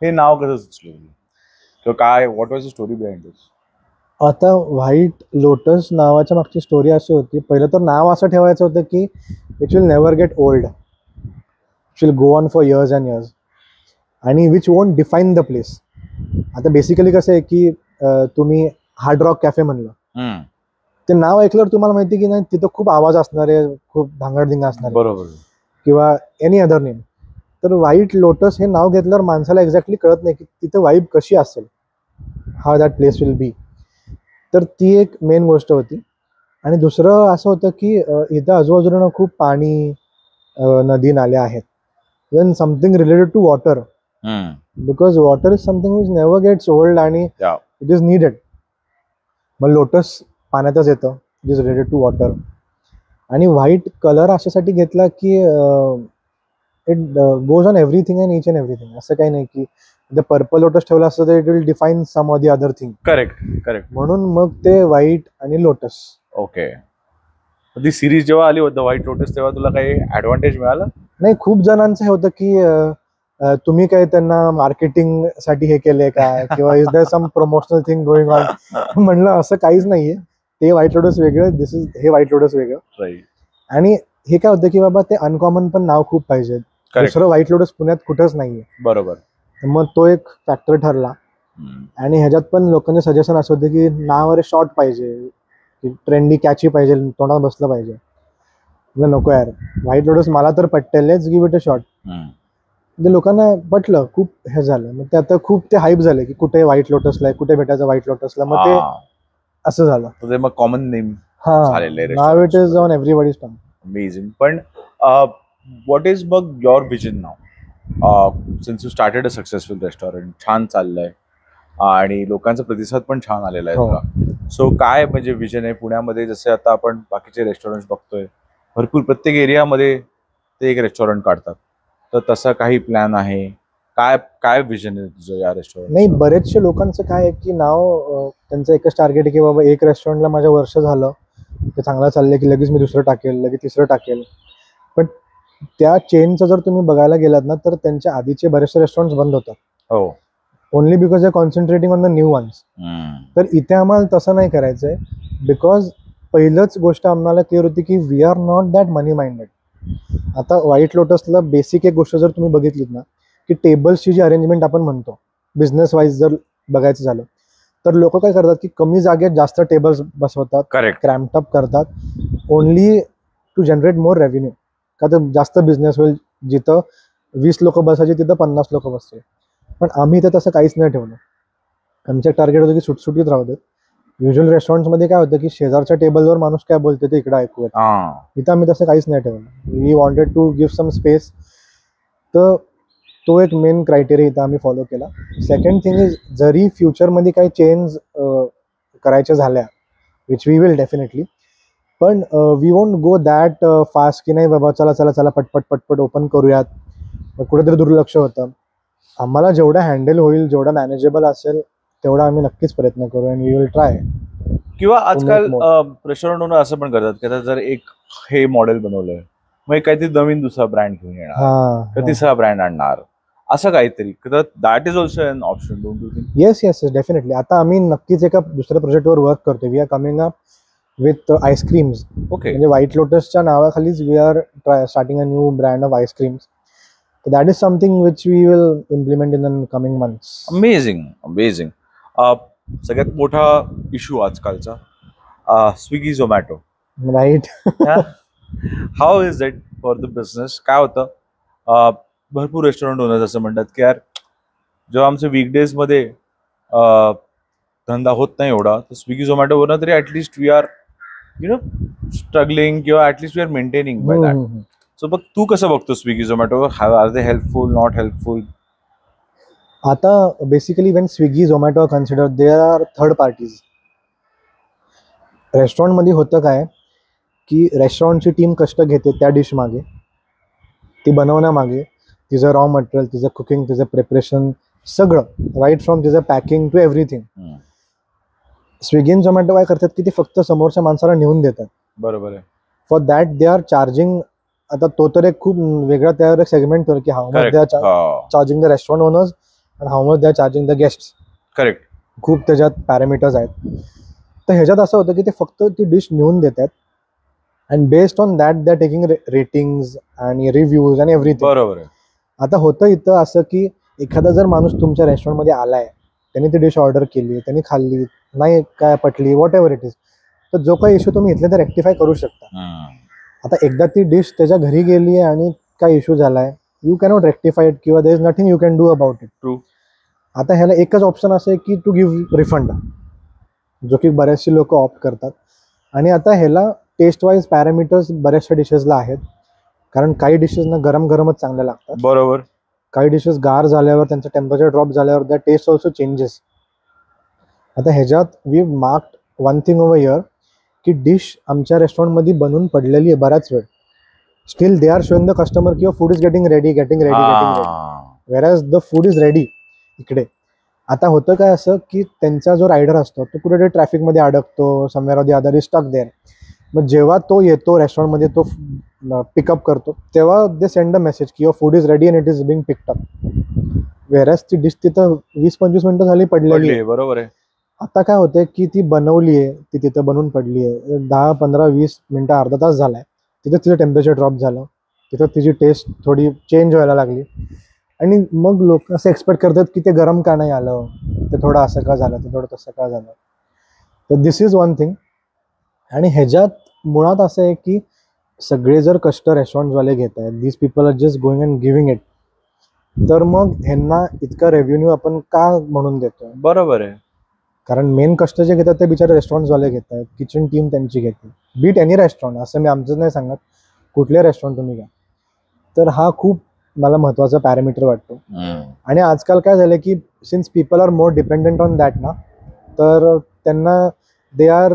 हे नाव कसं सुचलं किंवा काय, what was the story behind this?
आता व्हाईट लोटस नावाच्या मागची स्टोरी अशी होती, पहिलं तर नाव असं ठेवायचं होतं की which will never get old, which will go on for years and years, आणि which won't define the place. आता बेसिकली कसं आहे की तुम्ही हार्ड रॉक कॅफे म्हणलं, ते नाव ऐकल्यावर तुम्हाला माहिती की नाही तिथं खूप आवाज असणार आहे, खूप धांगडधिंगा असणार आहे,
बरोबर, किंवा
एनी अदर नेम. तर व्हाईट लोटस हे नाव घेतल्यावर माणसाला एक्झॅक्टली कळत नाही की तिथं वाईब कशी असेल, हाव दॅट प्लेस विल बी. तर ती एक मेन गोष्ट होती. आणि दुसरं असं होतं की इथं आजूबाजूला खूप पाणी, नदी नाल्या आहेत. Then something related to water, because water is something which never gets old आणि इट इज नीडेड. मग लोटस पाण्यातच येतं, it is related to water. आणि व्हाईट कलर अशासाठी घेतला की it goes on everything and each and everything. असं काही नाही की द पर्पल लोटस ठेवला असतं तर it will define some or the other thing.
Correct correct.
म्हणून मग ते व्हाईट आणि लोटस.
ओके. ती सिरीज जेव्हा आली होती व्हाईट लोटस तेव्हा तुला काही ऍडव्हान्टेज मिळाला?
नाही, खूप जणांचं हे होतं की तुम्ही काय त्यांना मार्केटिंग साठी हे केलंय का किंवा is there some promotional thing going on. म्हणलं असं काहीच नाहीये. ते व्हाईट लोटस वेगळं, दिस इज हे व्हाईट लोटस वेगळं.
राईट.
आणि हे काय होतं की बाबा ते अनकॉमन पण नाव खूप पाहिजे. दुसरं व्हाईट लोटस पुण्यात कुठंच नाहीये.
बरोबर.
मग तो एक फॅक्टर ठरला. आणि ह्याच्यात पण लोकांचे सजेशन असं होते की नाव अरे शॉर्ट पाहिजे, ट्रेंडी कॅची पाहिजे, तोंडात बसलं पाहिजे. नको यार, व्हाईट लोटस मला तर पटते, let's give it a shot. म्हणजे लोकांना पटलं, खूप हे झालं. मग ते आता खूप ते हाईप झाले की कुठे व्हाईट लोटसला, कुठे भेटायचं व्हाईट लोटसला. मग ते असं झालं.
ते मग कॉमन नेम
झालेलं आहे. Now it is on everybody's tongue.
Amazing. पण व्हॉट इज मग your vision now? Since you started a successful restaurant, छान चाललंय आणि लोकांचा प्रतिसाद पण छान आलेला आहे तुला. सो काय म्हणजे विजन आहे पुण्यामध्ये? जसे आता आपण बाकीचे रेस्टॉरंट बघतोय, भरपूर प्रत्येक एरियामध्ये ते एक रेस्टॉरंट काढतात, तर तसा काही प्लॅन आहे? काय काय विजन आहे तुझं या रेस्टॉरंट?
नाही, बरेचशे लोकांचं काय आहे की नाव त्यांचं एकच टार्गेट आहे की बाबा एक रेस्टॉरंटला माझ्या वर्ष झालं, ते चांगलं चाललंय की लगेच मी दुसरं टाकेल, लगेच तिसरं टाकेल. पण त्या चेनचं जर तुम्ही बघायला गेलात ना तर त्यांच्या आधीचे बरेचसे रेस्टॉरंट बंद होतात.
हो.
Only because they concentrating on the new ones. तर इथे आम्हाला तसं नाही करायचंय. बिकॉज पहिलंच गोष्ट आम्हाला क्लिअर होती की we are not that money minded. आता व्हाईट लोटसला बेसिक एक गोष्ट जर तुम्ही बघितलीत ना की टेबल्सची जी अरेंजमेंट आपण म्हणतो बिझनेस वाईज जर बघायचं झालं तर लोक काय करतात की कमी जागेत जास्त टेबल्स बसवतात, क्रॅम्प्ड अप करतात, only to generate more revenue. का तर जास्त बिझनेस होईल, जिथं 20 लोक बसायचे तिथं 50 लोक बसतील. पण आम्ही इथं तसं काहीच नाही ठेवलं. आमचं टार्गेट होतं की सुटसुटीत राहू देत. युजल रेस्टॉरंट्समध्ये काय होतं की शेजारच्या टेबलवर माणूस काय बोलते ते इकडे ऐकूयात. इथं आम्ही तसं काहीच नाही ठेवलं. We wanted to give some space. तर तो एक मेन क्रायटेरिया इथं आम्ही फॉलो केला. सेकंड थिंग इज, जरी फ्युचरमध्ये काही चेंज करायच्या झाल्या, विच वी विल डेफिनेटली, पण we won't go that fast की नाही बाबा चला चला चला पटपट पटपट ओपन करूयात. कुठेतरी दुर्लक्ष होतं. आम्हाला जेवढं हँडल होईल, जेवढं मॅनेजेबल असेल तेवढा आम्ही नक्कीच प्रयत्न करू अँड वी विल ट्राय.
किंवा आजकाल रेस्टॉरंट ओनर असं पण करतात की आता जर एक हे मॉडेल बनवलंय, मग काहीतरी नवीन दुसरा ब्रँड घेऊन येणार, तिसरा ब्रँड आणणार, असं काहीतरी, तर that is also an option, don't you think?
Yes yes definitely. आता आम्ही नक्कीच एका दुसऱ्या प्रोजेक्टवर वर्क करतोय. We are coming up with ice creams.
Okay.
म्हणजे व्हाईट लोटसच्या नावाखालीच we are starting a new brand of ice creams. That is something which we will implement in the coming months.
Amazing amazing. सगळ्यात मोठा इश्यू आजकालचा Swiggy Zomato.
Right.
How is it for the business? काय होतं, भरपूर restaurant owners असं म्हणतात की यार, जेव्हा आमचे वीकडेज मध्ये धंदा होत नाही एवढा, तर स्विगी झोमॅटोवरनं तरी ॲटलिस्ट वी आर स्ट्रगलिंग, किंवा at least we are maintaining by that. So बघ, तू कसं बघतो Swiggy Zomato? Are they helpful, not helpful?
आता basically when Swiggy Zomato consider, there are third parties. रेस्टॉरंटमध्ये होतं काय की रेस्टॉरंटची टीम कष्ट घेते त्या डिश मागे, ती बनवण्यामागे, तिचं रॉ मटेरियल, तिचं कुकिंग, तिचं प्रिपरेशन, सगळं राईट फ्रॉम तिचं पॅकिंग टू एव्हरीथिंग. स्विगी आणि झोमॅटो काय करतात की ते फक्त समोरच्या माणसाला नेऊन देतात.
बरोबर आहे.
For that they are charging. आता तो तर एक खूप वेगळा त्यावर एक सेगमेंट होईल की how much they are charging the restaurant owners and how much they are charging the guests.
Correct.
खूप त्याच्यात पॅरामीटर्स आहेत. तर ह्याच्यात असं होतं की ते फक्त ती डिश नेऊन देतात and based on that they are taking ratings आणि रिव्ह्यूज आणि एव्हरीथिंग.
बरोबर आहे.
आता होतं इथं असं की एखादा जर माणूस तुमच्या रेस्टॉरंटमध्ये आलाय, त्यांनी ती डिश ऑर्डर केली, त्यांनी खाल्ली, नाही काय पटली, व्हॉट एव्हर इट इज, तर जो काही इश्यू तुम्ही इथले तर रेक्टिफाय करू शकता. आता एकदा ती डिश त्याच्या घरी गेली आहे आणि काय इश्यू झालाय, यू कॅनॉट रेक्टिफाय इट, किंवा there is nothing you can do about it.
True.
आता ह्याला एकच ऑप्शन असं आहे की टू गिव्ह रिफंड, जो की बरेचसे लोक ऑप्ट करतात. आणि आता ह्याला टेस्ट वाईज पॅरामीटर्स बऱ्याचशा डिशेसला आहेत, कारण काही डिशेसना गरम गरमच चांगल्या लागतात.
बरोबर.
काही डिशेस गार झाल्यावर, त्यांचं टेम्परेचर ड्रॉप झाल्यावर द टेस्ट ऑल्सो चेंजेस. आता ह्याच्यात we marked one thing over here की डिश आमच्या रेस्टॉरंटमध्ये बनवून पडलेली आहे बराच वेळ, still they are showing the customer की food is getting ready, whereas the food is ready इकडे. आता होतं काय असं की त्यांचा जो रायडर असतो तो कुठे ट्रॅफिकमध्ये अडकतो, somewhere or the other is stuck there. मग जेव्हा तो येतो रेस्टॉरंटमध्ये, तो पिकअप करतो, तेव्हा दे सेंड अ मेसेज की your food is ready and it is being picked up. Whereas ती डिश तिथं 20-25 मिनिटं झाली पडलेली आहे.
बरोबर आहे.
आता काय होतंय की ती बनवली आहे, ती तिथं बनवून पडली आहे, 10-15-20 मिनिटं, अर्धा तास झालाय, तिथं तिचं टेम्परेचर ड्रॉप झालं, तिथं तिची टेस्ट थोडी चेंज व्हायला लागली. आणि मग लोक असं एक्सपेक्ट करतात की ते गरम का नाही आलं, ते थोडं असं का झालं, ते थोडं तसं का झालं. तर दिस इज वन थिंग. आणि ह्याच्यात मुळात असं आहे की सगळे जर कष्ट रेस्टॉरंटवाले घेत आहेत, these people are just going and giving it, तर मग ह्यांना इतका रेव्हेन्यू आपण का म्हणून देतोय?
बरोबर आहे.
कारण मेन कष्ट जे घेतात ते बिचारे रेस्टॉरंटवाले घेत आहेत, किचन टीम त्यांची घेते, बीट एनी रेस्टॉरंट, असं मी आमचं नाही सांगत, कुठले रेस्टॉरंट तुम्ही घ्या. तर हा खूप मला महत्त्वाचा पॅरामीटर वाटतो. आणि आजकाल काय झालं की since people are more dependent on that ना, तर त्यांना दे आर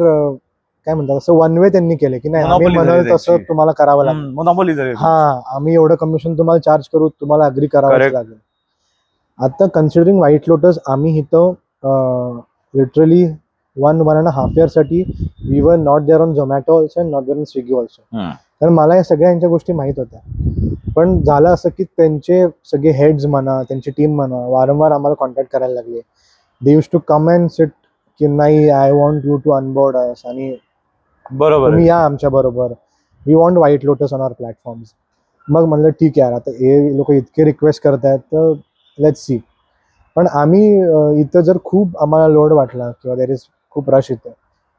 काय म्हणतात, असं वन वे त्यांनी केलं की नाही, आम्ही म्हणाल तसं तुम्हाला करावं लागेल. हा, आम्ही एवढं कमिशन तुम्हाला चार्ज करू, तुम्हाला अग्री करावंच लागेल. आता कन्सिडरिंग व्हाईट लोटस, आम्ही इथं literally 1.5 years we were not there on Zomato also and not there on Swiggy also. तर मला या सगळ्यांच्या गोष्टी माहीत होत्या. पण झालं असं की त्यांचे सगळे हेड्स म्हणा, त्यांची टीम म्हणा, वारंवार आम्हाला कॉन्टॅक्ट करायला लागले. They use to come and sit की नाही, I want you to onboard us, आणि
बरोबर
तुम्ही या आमच्या बरोबर, we want White Lotus on our platforms. मग म्हणलं ठीक आहे, आता हे लोक इतके रिक्वेस्ट करतायत तर लेट्स सी. पण आम्ही इथं जर खूप आम्हाला लोड वाटला किंवा देर इज खूप रश येते,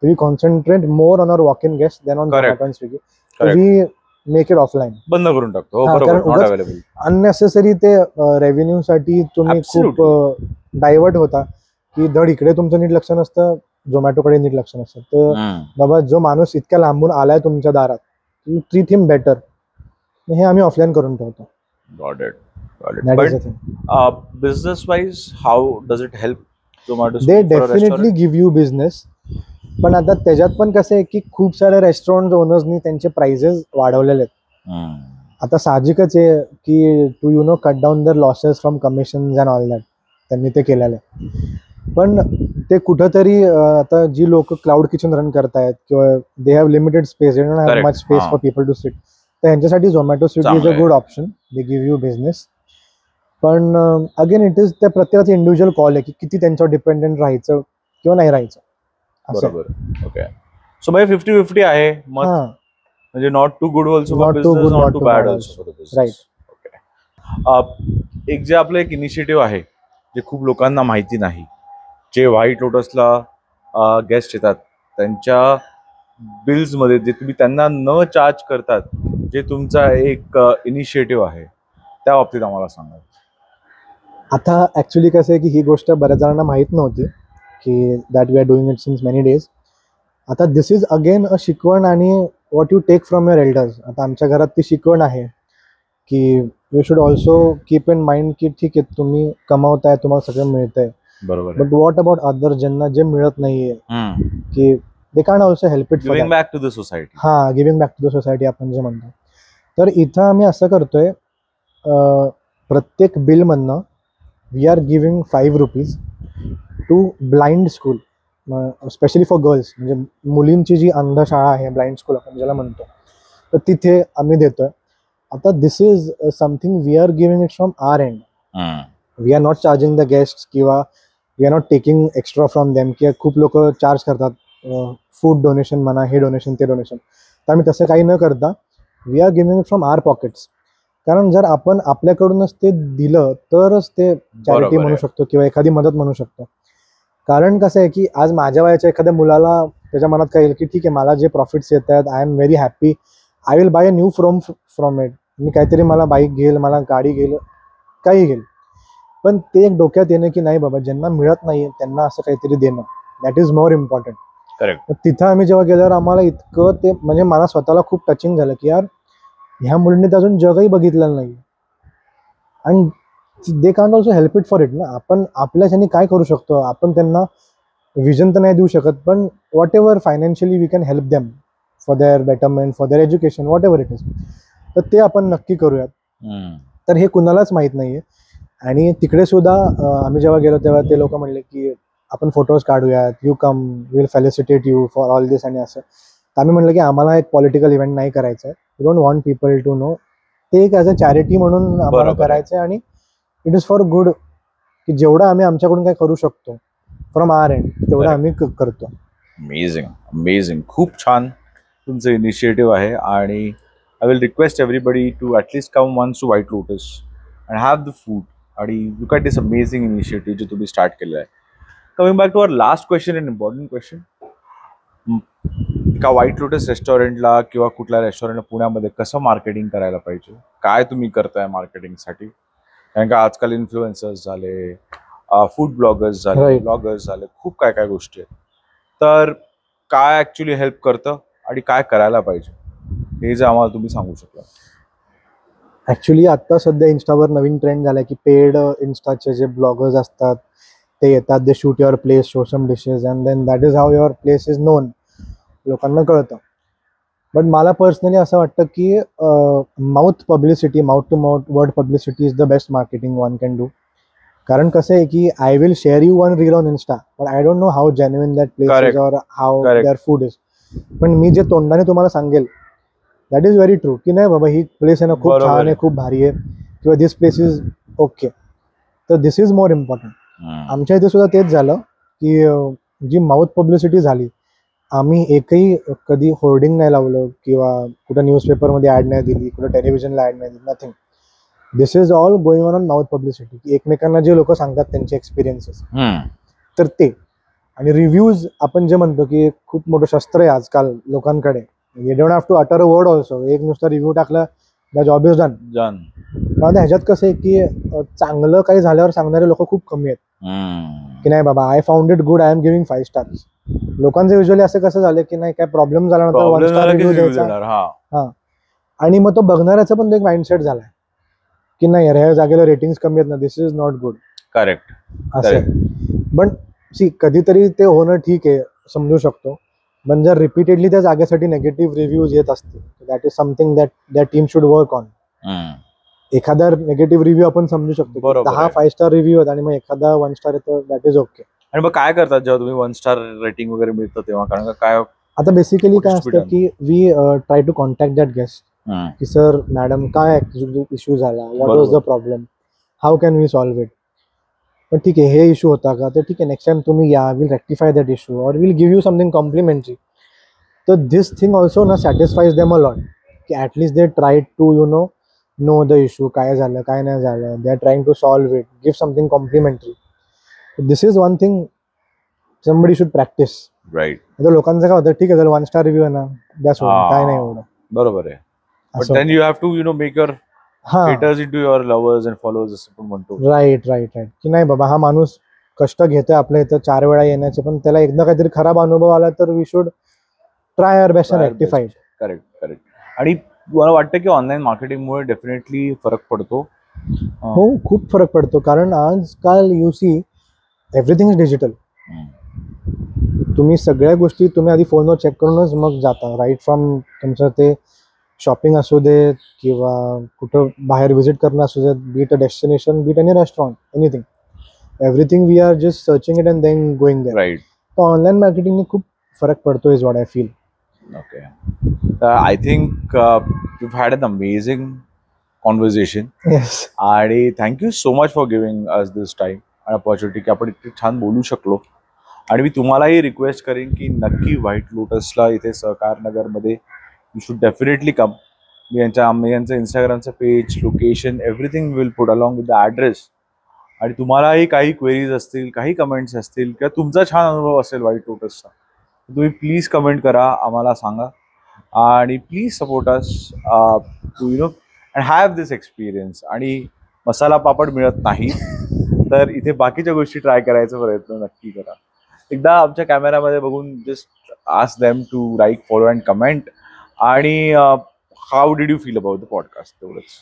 we concentrate more on our walk in guest then on Zomato and Swiggy. We make it offline,
बंद करून टाकतो.
अननेसेसरी ते रेव्हेन्यू साठी तुम्ही खूप डायव्हर्ट होता की धड इकडे तुमचं नीट लक्ष नसतं, झोमॅटोकडे नीट लक्ष नसतं. तर बाबा, जो माणूस इतक्या लांबून आलाय तुमच्या दारात, यू ट्रीट हिम बेटर. हे आम्ही ऑफलाईन करून ठेवतो.
Got it. But business wise, how does it help Zomato?
They definitely give you business. पण आता त्याच्यात पण कसं आहे की खूप सारे रेस्टॉरंट ओनर्सनी त्यांचे प्राइसेस वाढवलेले आहेत. आता साहजिकच आहे की टू कट डाऊन दर losses from commissions and all that, त्यांनी ते केलेलं आहे. पण ते कुठंतरी आता जी लोक क्लाउड किचन रन करतायत किंवा they have limited space, they don't have much space for people to sit, तर ह्यांच्यासाठी Zomato Swiggy is a good option. They give you business. पण अगेन इट इज त्या प्रत्येकाचा इंडिव्हिज्युअल कॉल आहे की किती त्यांच्यावर डिपेंडेंट राहायचं किंवा नाही राहायचं असं.
बरोबर. ओके, सो बाय 50-50 आहे मत,
हा,
म्हणजे not too good also for
Not too
business,
good,
not
not
too
too
bad
bad
also for the business.
Right.
एक जे आपलं एक इनिशिएटिव्ह आहे जे खूप लोकांना माहिती नाही, जे व्हाईट लोटसला गेस्ट येतात त्यांच्या बिल्समध्ये जे तुम्ही त्यांना न चार्ज करतात, जे तुमचा एक इनिशिएटिव्ह आहे त्या बाबतीत आम्हाला सांगा.
आता ऍक्च्युली कसं आहे की ही गोष्ट बऱ्याच जणांना माहीत नव्हती की that we are doing it since many days. आता दिस इज अगेन अ शिकवण आणि what you take from your elders. आता आमच्या घरात ती शिकवण आहे की you should also keep in mind की ठीक आहे तुम्ही कमावताय, तुम्हाला सगळं मिळतंय,
बरोबर.
बट व्हॉट अबाउट अदर ज्यांना जे मिळत नाहीये, की they can also help it for
giving back to the society.
हा, giving back to the society आपण जे म्हणतो. तर इथं आम्ही असं करतोय, प्रत्येक बिलमधनं we are giving ₹5 to blind school, specially for girls, म्हणजे मुलींची जी अंधशाळा आहे, ब्लाइंड स्कूल आपण ज्याला म्हणतो, तर तिथे आम्ही देतोय. आता this is something we are giving it from our end. We are not charging the guest किंवा we are not taking extra from them, की खूप लोक चार्ज करतात फूड डोनेशन म्हणा, हे डोनेशन ते डोनेशन. तर आम्ही तसं काही न करता we are giving it from our pockets. कारण जर आपण आपल्याकडूनच ते दिलं तरच ते चॅरिटी म्हणू शकतो किंवा एखादी मदत म्हणू शकतो. कारण कसं आहे की आज माझ्या वयाच्या एखाद्या मुलाला त्याच्या मनात काय येईल की ठीक आहे, मला जे प्रॉफिट्स येत आहेत, I am very happy, I will buy a new from it. मी काहीतरी, मला बाईक घेईल, मला गाडी घेईल, काही घेईल. पण ते एक डोक्यात येणं की नाही बाबा, ज्यांना मिळत नाही त्यांना असं काहीतरी देणं, that is more important.
Correct.
तिथं आम्ही जेव्हा गेल्यावर आम्हाला इतकं ते, म्हणजे मला स्वतःला खूप टचिंग झालं की यार ह्या मुलींनी तर अजून जगही बघितलेलं नाही, आणि they can't also help it for it ना. आपण आपल्याच्यानी काय करू शकतो, आपण त्यांना विजन तर नाही देऊ शकत, पण whatever financially we can help them for their betterment, for their education, whatever it is, तर ते आपण नक्की करूयात. तर हे कुणालाच माहीत नाहीये. आणि तिकडे सुद्धा आम्ही जेव्हा गेलो तेव्हा ते लोक म्हणले की आपण फोटोज काढूयात, you come, will felicitate you for all this आणि असं. तर आम्ही म्हटलं की आम्हाला एक पॉलिटिकल इव्हेंट नाही करायचं आहे, we don't want people to know, ते एक ॲज अ चॅरिटी म्हणून आम्हाला करायचं आहे. आणि इट इज फॉर गुड, की जेवढं आम्ही आमच्याकडून काय करू शकतो फ्रॉम आर एंड तेवढं आम्ही करतो.
अमेझिंग, अमेझिंग, खूप छान तुमचं इनिशिएटिव्ह आहे. आणि I will request everybody to atleast come once to White Lotus and have the food आणि look at this amazing initiative जे तुम्ही स्टार्ट केलं आहे. Coming back to our last question, an important question, का White Lotus रेस्टॉरंटला किंवा कुठल्या रेस्टॉरंटला पुण्यामध्ये कसं मार्केटिंग करायला पाहिजे, काय तुम्ही करताय मार्केटिंगसाठी? कारण का आजकाल इन्फ्लुएन्सर्स झाले, फूड ब्लॉगर्स झाले, ब्लॉगर्स झाले, खूप काय काय गोष्टी आहेत. तर काय ॲक्च्युली हेल्प करतं आणि काय करायला पाहिजे हे जे आम्हाला तुम्ही सांगू शकता.
ॲक्च्युली आत्ता सध्या इन्स्टावर नवीन ट्रेंड झाला आहे की पेड इन्स्टाचे जे ब्लॉगर्स असतात ते येतात, they shoot your place, show some dishes, and then that is how your place is known, लोकांना कळतं. बट मला पर्सनली असं वाटतं की mouth publicity, mouth to mouth word publicity is the best marketing one can do. कारण कसं आहे की I will share you one reel on Insta, but I don't know how genuine that place is or how their food is. पण मी जे तोंडाने तुम्हाला सांगेल that is very true की नाही बाबा ही प्लेस आहे ना खूप छान आहे, खूप भारी आहे, किंवा दिस प्लेस इज ओके. तर दिस इज मोर इम्पॉर्टंट. आमच्या इथे सुद्धा तेच झालं की जी माउथ पब्लिसिटी झाली, आम्ही एकही कधी होर्डिंग नाही लावलं किंवा कुठं न्यूजपेपरमध्ये ॲड नाही दिली, कुठं टेलिव्हिजनला ॲड नाही दिली, nothing. This is all going on mouth publicity, की एकमेकांना जे लोक सांगतात त्यांचे एक्सपिरियन्सेस, तर ते. आणि रिव्ह्यूज आपण जे म्हणतो की खूप मोठं शस्त्र आहे आजकाल लोकांकडे, you don't have to utter a word also, एक नुसता रिव्ह्यू टाकला द जॉब इज डन. पण ह्याच्यात कसं आहे की चांगलं काही झाल्यावर सांगणारे लोक खूप कमी आहेत, की नाही बाबा I found it good, I am giving 5 stars. लोकांचं युजली असं कसं झालं की नाही काय प्रॉब्लेम झाला नंतर 1 स्टार रिव्ह्यू द्यायचा. हा, आणि मग तो बघणाऱ्याचा पण एक माइंडसेट झालाय की नाही यार ह्या जागेला रेटिंग्स कमी आहेत ना, दिस इज नॉट गुड.
करेक्ट.
असं. पण सी कधीतरी ते होणं ठीक आहे, समजू शकतो. पण जर रिपीटेडली त्या जागेसाठी नेगेटिव्ह रिव्ह्यूज येत असतील, that is something that team should work on. एखादा नेगेटिव्ह रिव्ह्यू आपण समजू शकतो, 10 5 स्टार रिव्ह्यू आहेत आणि मग एखादा 1 स्टार येतो, दॅट इज ओके.
आणि मग काय करतात जेव्हा तुम्ही 1 स्टार रेटिंग वगैरे मिळतं तेव्हा? कारण काय
आता बेसिकली काय असतं की we try to contact that guest, की सर मॅडम काय इश्यू झाला, what was the problem, how can we solve it. पण ठीक आहे, हे इश्यू होता का, तर ठीक आहे, नेक्स्ट टाइम तुम्ही या, विल रेक्टिफाय दॅट इश्यू और will give you something complimentary. तर दिस थिंग ऑल्सो ना सॅटिस्फाईज देम अ लॉट, की at least they try to know the issue, काय झालं काय नाही झालं, they are trying to solve it, give something complimentary. This is one thing somebody should practise.
Right.
आता लोकांचं काय होतं, ठीक आहे, जर 1 स्टार रिव्ह्यू आहे ना, द्या सोडून, काय नाही एवढं.
बरोबर आहे. बट
असं
then you have to make your
हां,
haters into your lovers and followers असं पण म्हणतो.
राईट राईट राईट, की नाही बाबा, हा माणूस कष्ट घेतोय आपल्या इथं 4 वेळा येण्याचे, पण त्याला एकदा काहीतरी खराब अनुभव आला तर we should try our best and rectify.
Correct correct. आणि मला वाटतं की ऑनलाईन मार्केटिंगमुळे डेफिनेटली फरक पडतो.
हो, खूप फरक पडतो, कारण आजकाल you see everything is digital. तुम्ही सगळ्या गोष्टी तुम्ही आधी फोनवर चेक करूनच मग जाता, राईट फ्रॉम तुमचं ते शॉपिंग असू देत किंवा कुठं बाहेर व्हिजिट करणं असू देत, be it a destination, be it any restaurant, anything, everything we are just searching it and then going there.
Right.
तर ऑनलाईन मार्केटिंगने खूप फरक पडतो, is what I feel.
Okay. I think we've had an amazing conversation.
Yes.
आणि thank you so much for giving us this time आणि opportunity की आपण इतके छान बोलू शकलो. आणि मी तुम्हालाही रिक्वेस्ट करेन की नक्की व्हाईट लोटसला इथे सहकार नगरमध्ये यू शुड डेफिनेटली कम. मी यांचं इंस्टाग्रामचं page, location, everything will put along with the address. आणि तुम्हालाही काही क्वेरीज असतील, काही कमेंट्स असतील किंवा तुमचा छान अनुभव असेल व्हाईट लोटसचा, तुम्ही प्लीज कमेंट करा, आम्हाला सांगा. आणि please support us too and have this experience. आणि मसाला पापड मिळत नाही तर इथे बाकीच्या गोष्टी ट्राय करायचा प्रयत्न नक्की करा. एकदा आमच्या कॅमेरामध्ये बघून just ask them to like, follow and comment. आणि how did you feel about the podcast, तेवढंच.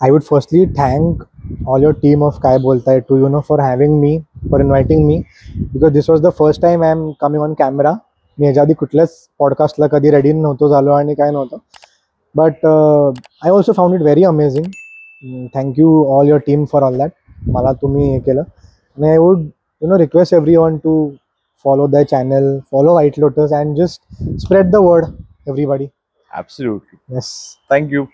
I would firstly thank all your team of Kai Boltai to for having me, for inviting me, because this was the first time I am coming on camera. मी ह्याच्या आधी कुठल्याच पॉडकास्टला कधी ready नव्हतो झालो आणि काय नव्हतं, but I also found it very amazing. Thank you all your team for all that. मला तुम्ही हे केलं. आणि I would request every one two follow the channel, follow white Lotus and just spread the word everybody.
Absolutely.
Yes.
Thank you.